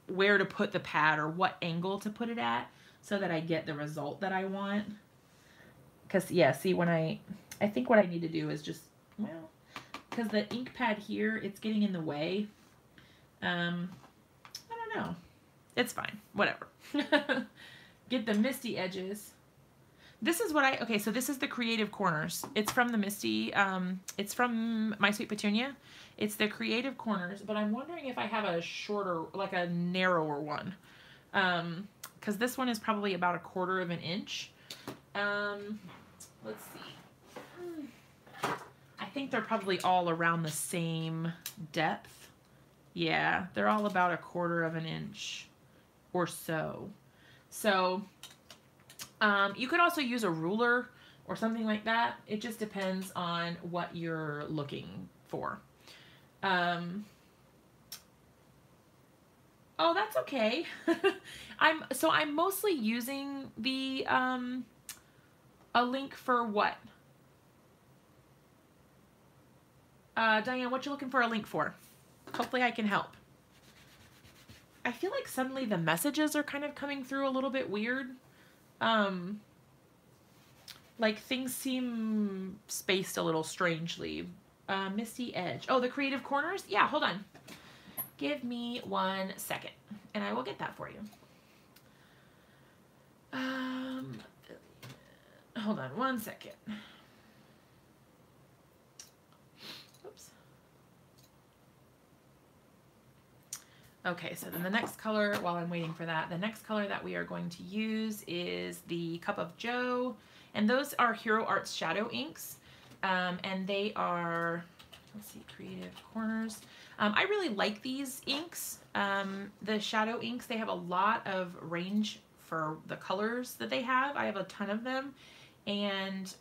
where to put the pad or what angle to put it at so that I get the result that I want. Because, yeah, see, when I think what I need to do is just, well, because the ink pad here, it's getting in the way. I don't know. It's fine. Whatever. Get the MISTI edges. This is what okay, so this is the Creative Corners. It's from the MISTI, it's from My Sweet Petunia. It's the Creative Corners, but I'm wondering if I have a shorter, like a narrower one. Because this one is probably about 1/4 of an inch. Let's see. I think they're probably all around the same depth. Yeah, they're all about 1/4 of an inch or so. So, you could also use a ruler or something like that. It just depends on what you're looking for. Oh, that's okay. I'm mostly using the, a link for what? Diane, what you looking for a link for? Hopefully I can help. I feel like suddenly the messages are kind of coming through a little bit weird. Like things seem spaced a little strangely. MISTI Edge. Oh, the Creative Corners? Yeah, hold on. Give me 1 second and I will get that for you. Hold on 1 second. Oops. Okay, so then the next color, while I'm waiting for that, the next color that we are going to use is the Cup of Joe. And those are Hero Arts Shadow inks. And they are, let's see, Creative Corners. I really like these inks. The shadow inks, they have a lot of range for the colors that they have. I have a ton of them. And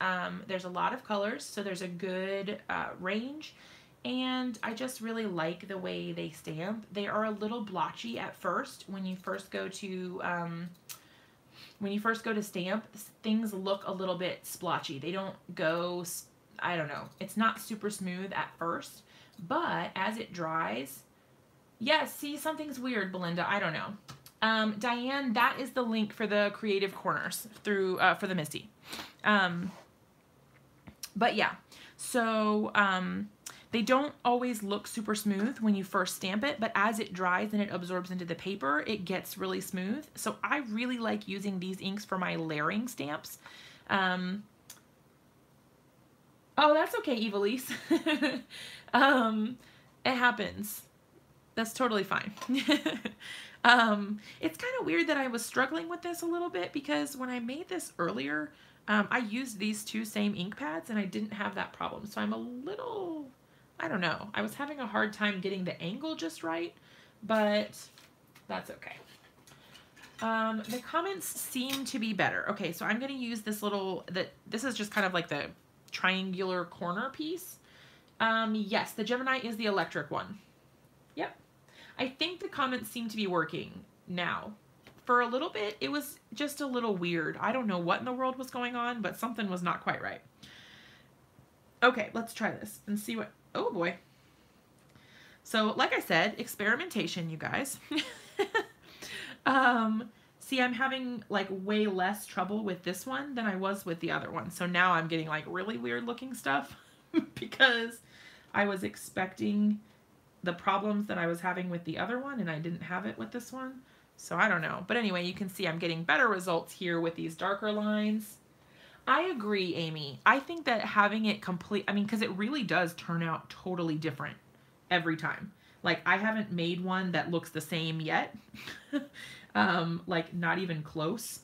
there's a lot of colors, so there's a good range. And I just really like the way they stamp. They are a little blotchy at first when you first go to stamp. Things look a little bit splotchy. They don't go, I don't know. It's not super smooth at first, but as it dries, yeah, see, something's weird, Belinda. I don't know. Diane, that is the link for the Creative Corners through for the MISTI. But yeah, so they don't always look super smooth when you first stamp it, but as it dries and it absorbs into the paper, it gets really smooth. So I really like using these inks for my layering stamps. Oh, that's okay, Evilise. It happens. That's totally fine. It's kind of weird that I was struggling with this a little bit because when I made this earlier, I used these two same ink pads and I didn't have that problem. So I'm a little I don't know. I was having a hard time getting the angle just right, but that's okay. The comments seem to be better. Okay, so I'm going to use this little, this is just kind of like the triangular corner piece. Yes, the Gemini is the electric one. Yep. I think the comments seem to be working now. For a little bit, it was just a little weird. I don't know what in the world was going on, but something was not quite right. Okay, let's try this and see what, oh boy. So like I said, experimentation, you guys. See, I'm having like way less trouble with this one than I was with the other one. So now I'm getting like really weird looking stuff because I was expecting the problems that I was having with the other one and I didn't have it with this one. So I don't know. But anyway, you can see I'm getting better results here with these darker lines. I agree, Amy. I think that having it complete, I mean, because it really does turn out totally different every time. Like, I haven't made one that looks the same yet. Like, not even close.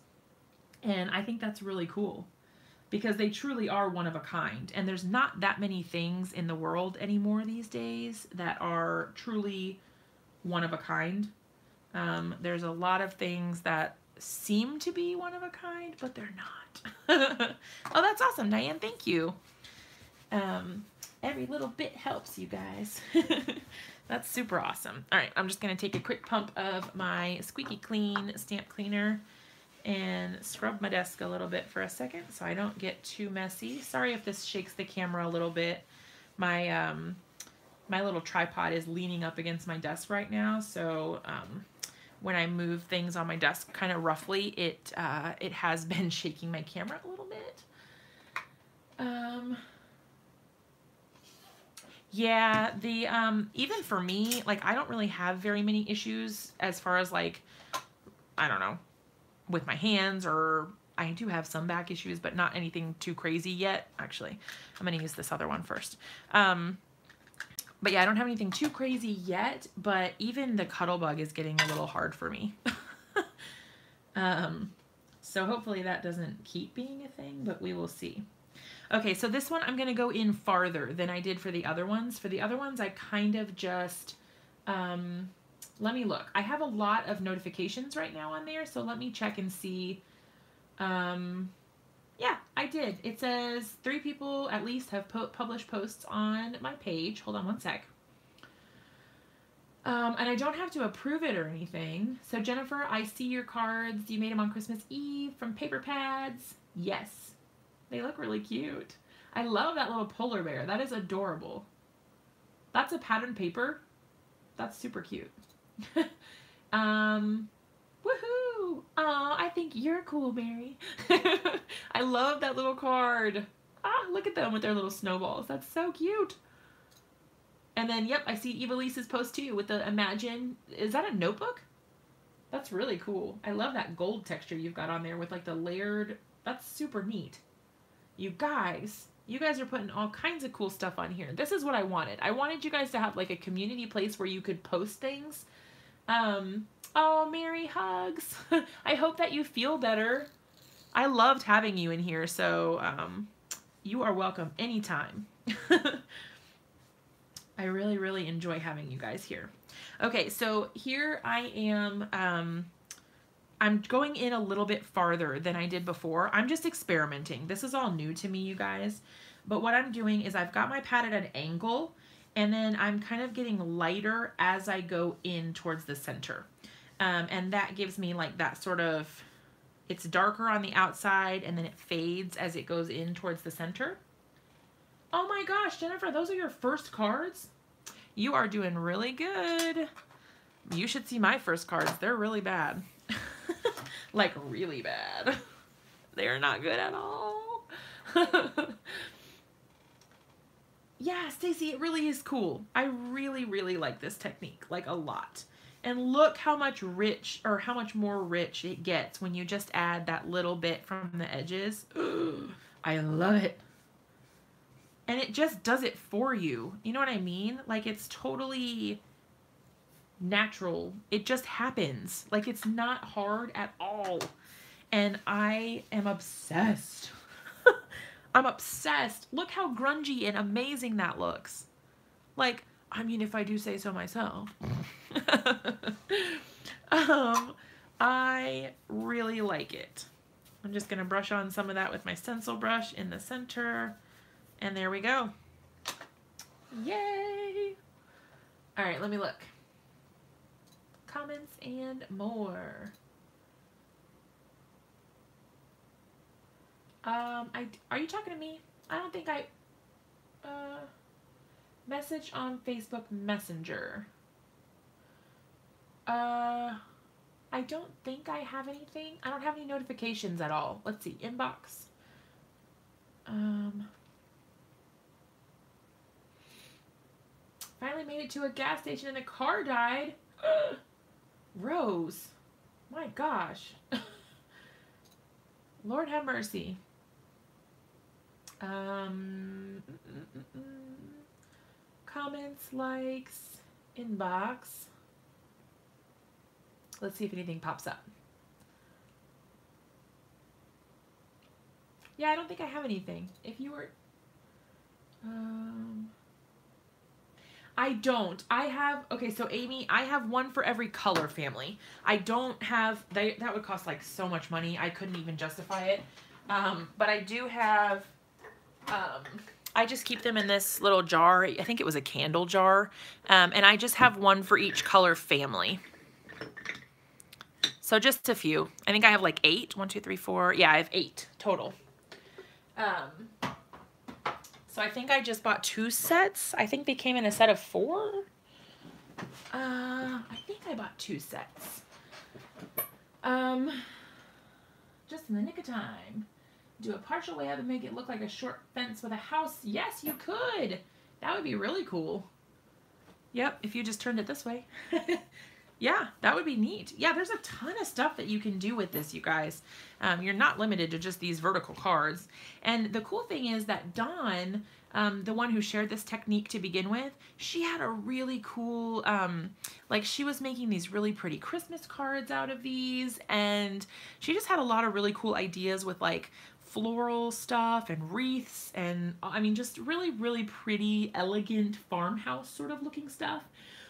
And I think that's really cool because they truly are one of a kind. And there's not that many things in the world anymore these days that are truly one of a kind. There's a lot of things that seem to be one of a kind, but they're not. Oh, that's awesome, Diane. Thank you. Every little bit helps, you guys. That's super awesome. All right, I'm just going to take a quick pump of my Squeaky Clean stamp cleaner and scrub my desk a little bit for a second so I don't get too messy. Sorry if this shakes the camera a little bit. My my little tripod is leaning up against my desk right now, so when I move things on my desk kind of roughly, it has been shaking my camera a little bit. Yeah, the even for me, like, I don't really have very many issues as far as, like, I don't know, with my hands, or I do have some back issues, but not anything too crazy yet. Actually, I'm going to use this other one first. But yeah, I don't have anything too crazy yet, but even the Cuttlebug is getting a little hard for me. So hopefully that doesn't keep being a thing, but we will see. Okay, so this one I'm going to go in farther than I did for the other ones. For the other ones, I kind of just, let me look. I have a lot of notifications right now on there, so let me check and see. Yeah, I did. It says 3 people at least have published posts on my page. Hold on one sec. And I don't have to approve it or anything. So Jennifer, I see your cards. You made them on Christmas Eve from paper pads. Yes. They look really cute. I love that little polar bear. That is adorable. That's a pattern paper. That's super cute. Woohoo! Oh, I think you're cool, Mary. I love that little card. Ah, look at them with their little snowballs. That's so cute. And then, yep, I see Evalise's post too with the Imagine. Is that a notebook? That's really cool. I love that gold texture you've got on there with like the layered. That's super neat. You guys are putting all kinds of cool stuff on here. This is what I wanted. I wanted you guys to have like a community place where you could post things. Oh, Mary, hugs. I hope that you feel better. I loved having you in here, so you are welcome anytime. I really, really enjoy having you guys here. Okay, so here I am. I'm going in a little bit farther than I did before. I'm just experimenting. This is all new to me, you guys. But what I'm doing is I've got my pad at an angle, and then I'm kind of getting lighter as I go in towards the center. And that gives me like that sort of, it's darker on the outside, and then it fades as it goes in towards the center. Oh my gosh, Jennifer, those are your first cards? You are doing really good. You should see my first cards. They're really bad. Like, really bad. They're not good at all. Yeah, Stacy, it really is cool. I really, really like this technique, like a lot. And look how much more rich it gets when you just add that little bit from the edges. Ooh, I love it. And it just does it for you. You know what I mean? Like, it's totally natural. It just happens. Like, it's not hard at all. And I am obsessed. I'm obsessed. Look how grungy and amazing that looks. Like, I mean, if I do say so myself. I really like it. I'm just going to brush on some of that with my stencil brush in the center. And there we go. Yay! All right, let me look. Comments and more. Are you talking to me? I don't think I message on Facebook Messenger. I don't think I have anything. I don't have any notifications at all. Let's see, inbox. Finally made it to a gas station and the car died. Rose. My gosh. Lord have mercy. Comments, likes, inbox. Let's see if anything pops up. Yeah, I don't think I have anything. If you were... I don't. I have... Okay, so Amy, I have one for every color family. I don't have... That would cost like so much money. I couldn't even justify it. But I do have... I just keep them in this little jar. I think it was a candle jar. And I just have one for each color family. So just a few. I think I have like 8. 1, 2, 3, 4. Yeah, I have 8 total. So I think I just bought 2 sets. I think they came in a set of 4. I think I bought 2 sets. Just in the nick of time. Do a partial way up and make it look like a short fence with a house. Yes, you could. That would be really cool. Yep, if you just turned it this way. Yeah, that would be neat. Yeah, there's a ton of stuff that you can do with this, you guys. You're not limited to just these vertical cards. And the cool thing is that Dawn, the one who shared this technique to begin with, she had a really cool, like she was making these really pretty Christmas cards out of these. And she just had a lot of really cool ideas with like floral stuff and wreaths. And I mean, just really, really pretty, elegant farmhouse sort of looking stuff.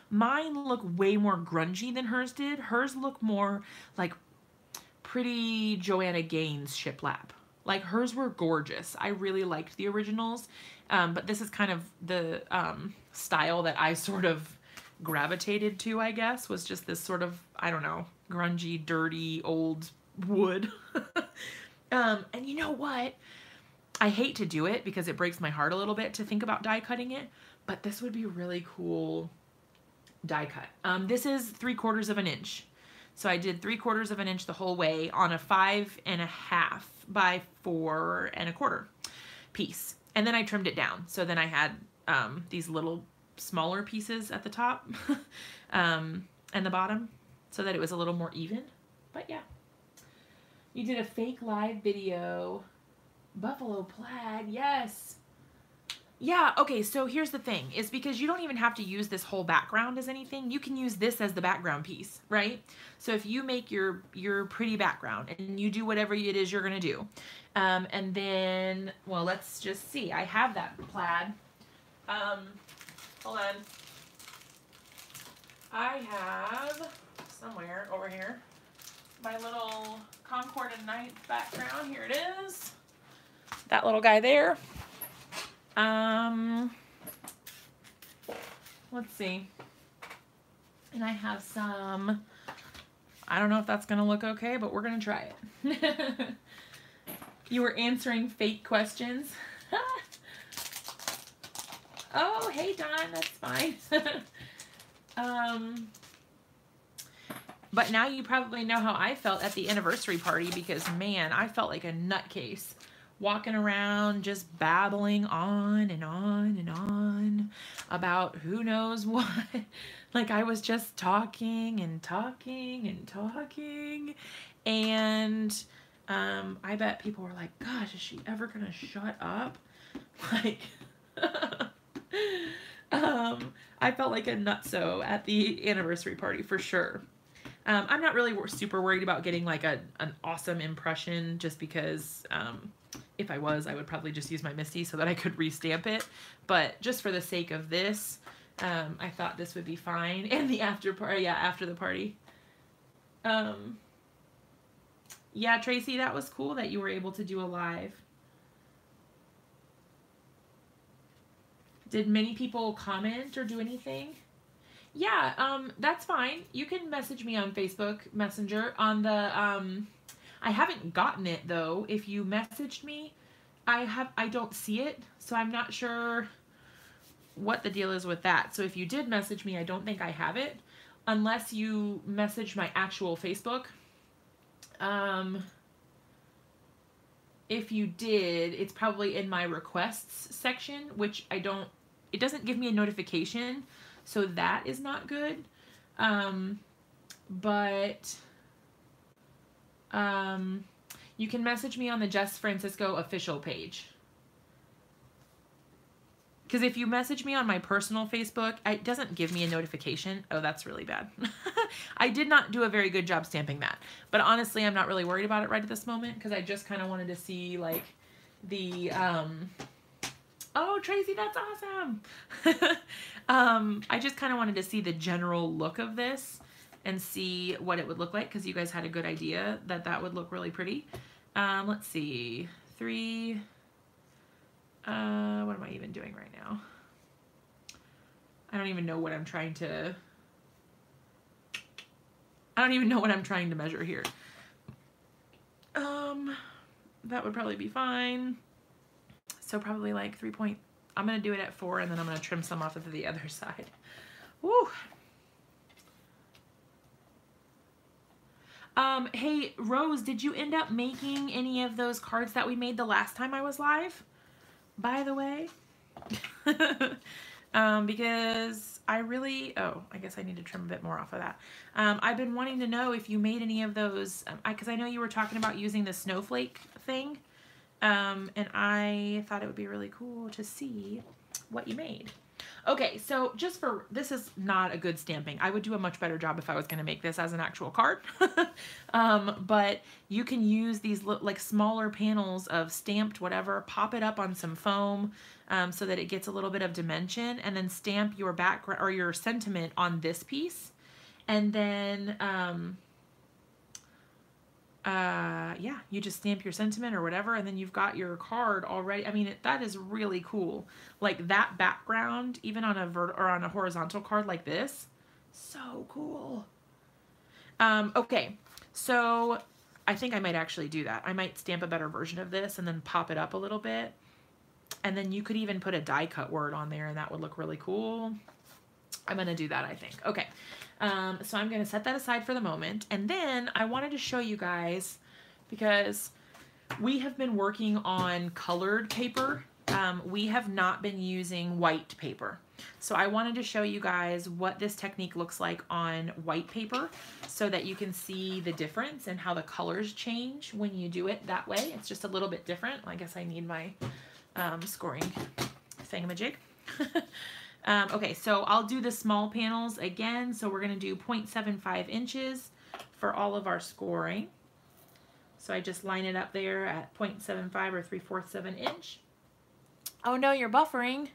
Mine look way more grungy than hers did. Hers look more like pretty Joanna Gaines shiplap. Like hers were gorgeous. I really liked the originals, but this is kind of the style that I sort of gravitated to, I guess, was just this sort of, I don't know, grungy, dirty, old wood. And you know what? I hate to do it because it breaks my heart a little bit to think about die cutting it, but this would be really cool die cut. This is 3/4 of an inch. So I did 3/4 of an inch the whole way on a 5.5 by 4 1/4 piece. And then I trimmed it down. So then I had these little smaller pieces at the top and the bottom so that it was a little more even. But yeah. You did a fake live video. Buffalo plaid, yes. Yeah, okay, so here's the thing, is because you don't even have to use this whole background as anything. You can use this as the background piece, right? So if you make your pretty background and you do whatever it is you're gonna do, and then, well, let's just see. I have that plaid. Hold on. I have, somewhere over here, my little Concord and Night background. Here it is. That little guy there. Let's see. And I have some, I don't know if that's going to look okay, but we're going to try it. You were answering fake questions. Oh, hey, Don, that's fine. But now you probably know how I felt at the anniversary party because, man, I felt like a nutcase. Walking around just babbling on and on and on about who knows what. Like I was just talking and talking and talking. And I bet people were like, gosh, is she ever gonna shut up? Like, I felt like a nutso at the anniversary party for sure. I'm not really super worried about getting like an awesome impression just because if I was, I would probably just use my MISTI so that I could restamp it. But just for the sake of this, I thought this would be fine. And the after party, yeah, after the party. Yeah, Tracy, that was cool that you were able to do a live. Did many people comment or do anything? Yeah, that's fine. You can message me on Facebook Messenger on the, I haven't gotten it though. If you messaged me, I don't see it, so I'm not sure what the deal is with that. So if you did message me, I don't think I have it, unless you message my actual Facebook. If you did, it's probably in my requests section, which it doesn't give me a notification, so that is not good. You can message me on the Jess Francisco official page. Because if you message me on my personal Facebook, it doesn't give me a notification. Oh, that's really bad. I did not do a very good job stamping that. But honestly, I'm not really worried about it right at this moment because I just kind of wanted to see like the, oh, Tracy, that's awesome. I just kind of wanted to see the general look of this and see what it would look like because you guys had a good idea that that would look really pretty. Let's see, 3, what am I even doing right now? I don't even know what I'm trying to measure here. That would probably be fine. So probably like 3 point, I'm gonna do it at 4 and then I'm gonna trim some off of the other side. Woo! Hey, Rose, did you end up making any of those cards that we made the last time I was live? By the way, because I guess I need to trim a bit more off of that. I've been wanting to know if you made any of those, because I know you were talking about using the snowflake thing, and I thought it would be really cool to see what you made. Okay, so this is not a good stamping. I would do a much better job if I was going to make this as an actual card. But you can use these like smaller panels of stamped whatever, pop it up on some foam so that it gets a little bit of dimension, and then stamp your background or your sentiment on this piece. And then, yeah, you just stamp your sentiment or whatever, and then you've got your card already. I mean, that is really cool. Like that background, even on a horizontal card like this, so cool. Okay, so I think I might actually do that. I might stamp a better version of this and then pop it up a little bit. And then you could even put a die cut word on there and that would look really cool. I'm gonna do that, I think. Okay. So I'm going to set that aside for the moment. And then I wanted to show you guys, because we have been working on colored paper. We have not been using white paper. So I wanted to show you guys what this technique looks like on white paper so that you can see the difference and how the colors change when you do it that way. It's just a little bit different. I guess I need my scoring thingamajig. Okay, so I'll do the small panels again. So we're going to do 0.75 inches for all of our scoring. So I just line it up there at 0.75 or 3/4 of an inch. Oh no, you're buffering.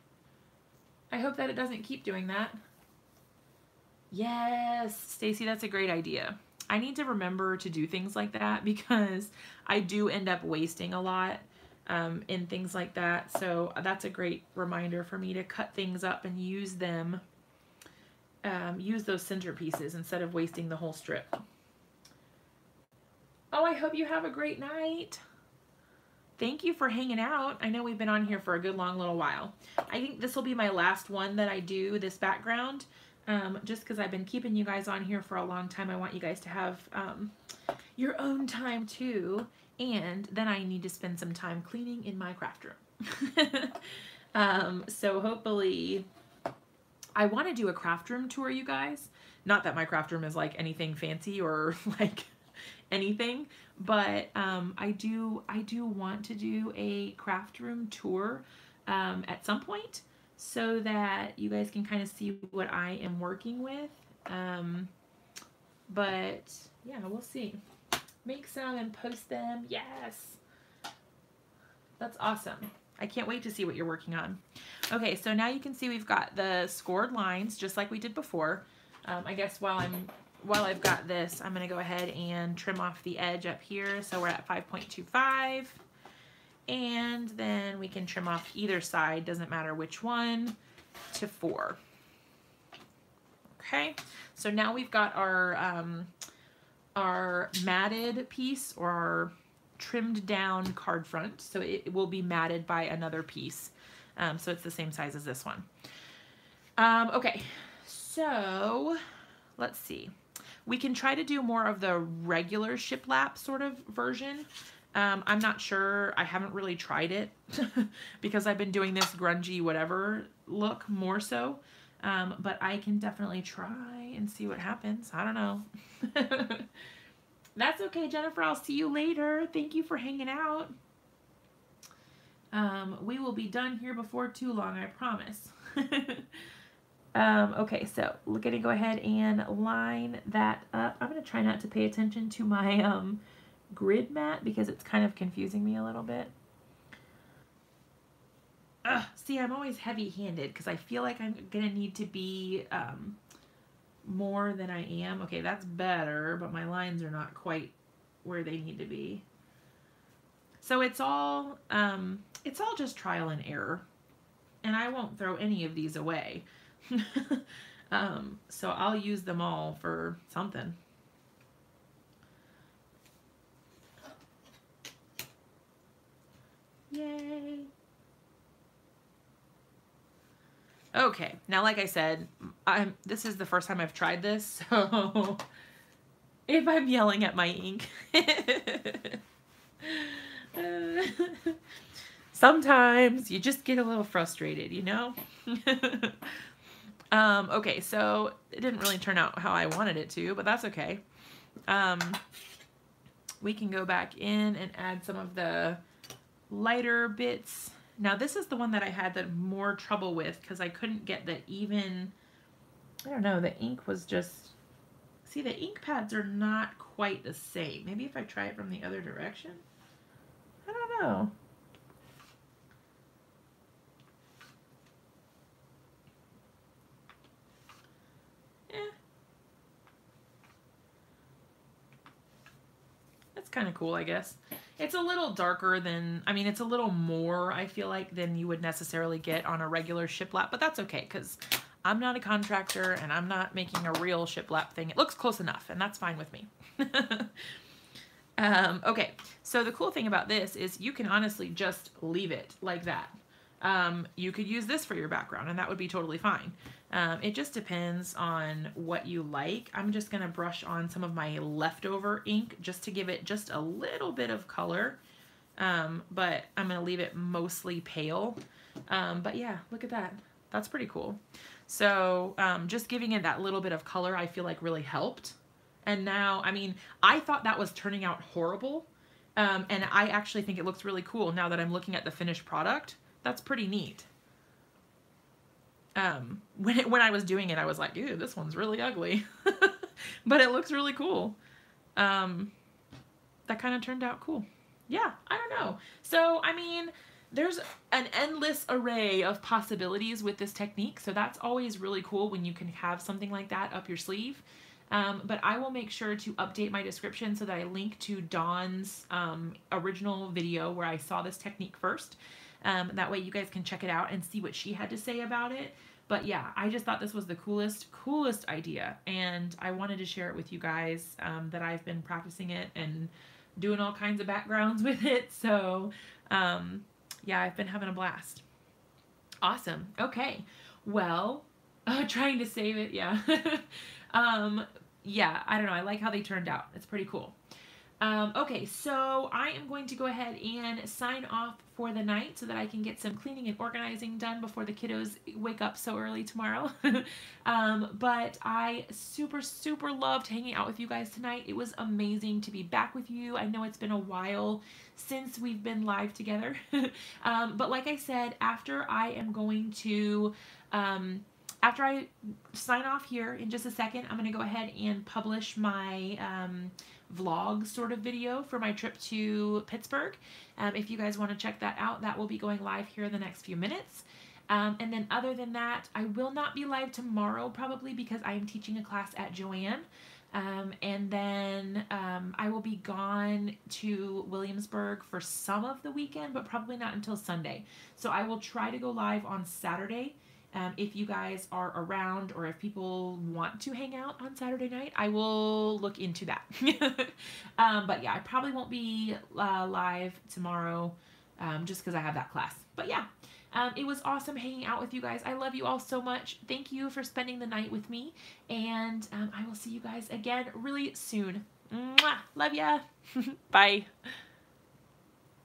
I hope that it doesn't keep doing that. Yes, Stacy, that's a great idea. I need to remember to do things like that because I do end up wasting a lot in things like that. So that's a great reminder for me to cut things up and use them, use those centerpieces instead of wasting the whole strip. Oh, I hope you have a great night. Thank you for hanging out. I know we've been on here for a good long little while. I think this will be my last one that I do, this background, just because I've been keeping you guys on here for a long time. I want you guys to have your own time too. And then I need to spend some time cleaning in my craft room. So hopefully, I want to do a craft room tour, you guys. Not that my craft room is like anything fancy or like anything, but I do want to do a craft room tour at some point so that you guys can kind of see what I am working with. But yeah, we'll see. Make some and post them. Yes. That's awesome. I can't wait to see what you're working on. Okay, so now you can see we've got the scored lines just like we did before. I guess while I've got this, I'm gonna go ahead and trim off the edge up here. So we're at 5.25, and then we can trim off either side, doesn't matter which one, to 4. Okay, so now we've got our matted piece, or our trimmed down card front. So it will be matted by another piece. So it's the same size as this one. Okay, so let's see. We can try to do more of the regular shiplap sort of version. I'm not sure. I haven't really tried it because I've been doing this grungy whatever look more so. But I can definitely try and see what happens. I don't know. That's okay, Jennifer. I'll see you later. Thank you for hanging out. We will be done here before too long, I promise. Okay, so we're going to go ahead and line that up. I'm going to try not to pay attention to my grid mat because it's kind of confusing me a little bit. See, I'm always heavy-handed because I feel like I'm going to need to be more than I am. Okay, that's better, but my lines are not quite where they need to be. So it's all just trial and error, and I won't throw any of these away. So I'll use them all for something. Yay. Okay, now like I said, this is the first time I've tried this, so if I'm yelling at my ink, sometimes you just get a little frustrated, you know? Okay, so it didn't really turn out how I wanted it to, but that's okay. We can go back in and add some of the lighter bits. Now this is the one that I had the more trouble with because I couldn't get the even, I don't know, the ink was just, see, the ink pads are not quite the same. Maybe if I try it from the other direction? I don't know. That's kind of cool, I guess. It's a little darker than, I mean, it's a little more, I feel like, than you would necessarily get on a regular shiplap, but that's okay, because I'm not a contractor, and I'm not making a real shiplap thing. It looks close enough, and that's fine with me. Okay, so the cool thing about this is you can honestly just leave it like that. You could use this for your background, and that would be totally fine. It just depends on what you like. I'm just going to brush on some of my leftover ink just to give it just a little bit of color, but I'm going to leave it mostly pale. But yeah, look at that. That's pretty cool. So just giving it that little bit of color I feel like really helped. And now, I mean, I thought that was turning out horrible, and I actually think it looks really cool now that I'm looking at the finished product. That's pretty neat. When I was doing it, I was like, ew, this one's really ugly. But it looks really cool. That kind of turned out cool. Yeah, I don't know. So, I mean, there's an endless array of possibilities with this technique. So that's always really cool when you can have something like that up your sleeve. But I will make sure to update my description so that I link to Dawn's original video where I saw this technique first. That way you guys can check it out and see what she had to say about it. But yeah, I just thought this was the coolest idea. And I wanted to share it with you guys, that I've been practicing it and doing all kinds of backgrounds with it. So yeah, I've been having a blast. Awesome. Okay. Well, trying to save it. Yeah. Yeah, I don't know. I like how they turned out. It's pretty cool. Okay, so I am going to go ahead and sign off for the night so that I can get some cleaning and organizing done before the kiddos wake up so early tomorrow. But I super loved hanging out with you guys tonight. It was amazing to be back with you. I know it's been a while since we've been live together. But like I said, after I am going to after I sign off here in just a second, I'm going to go ahead and publish my vlog sort of video for my trip to Pittsburgh. If you guys want to check that out, that will be going live here in the next few minutes. And then other than that, I will not be live tomorrow probably because I am teaching a class at Joanne. And then I will be gone to Williamsburg for some of the weekend, but probably not until Sunday. So I will try to go live on Saturday. If you guys are around or if people want to hang out on Saturday night, I will look into that. But yeah, I probably won't be live tomorrow just because I have that class. But yeah, it was awesome hanging out with you guys. I love you all so much. Thank you for spending the night with me. And I will see you guys again really soon. Mwah! Love ya. Bye.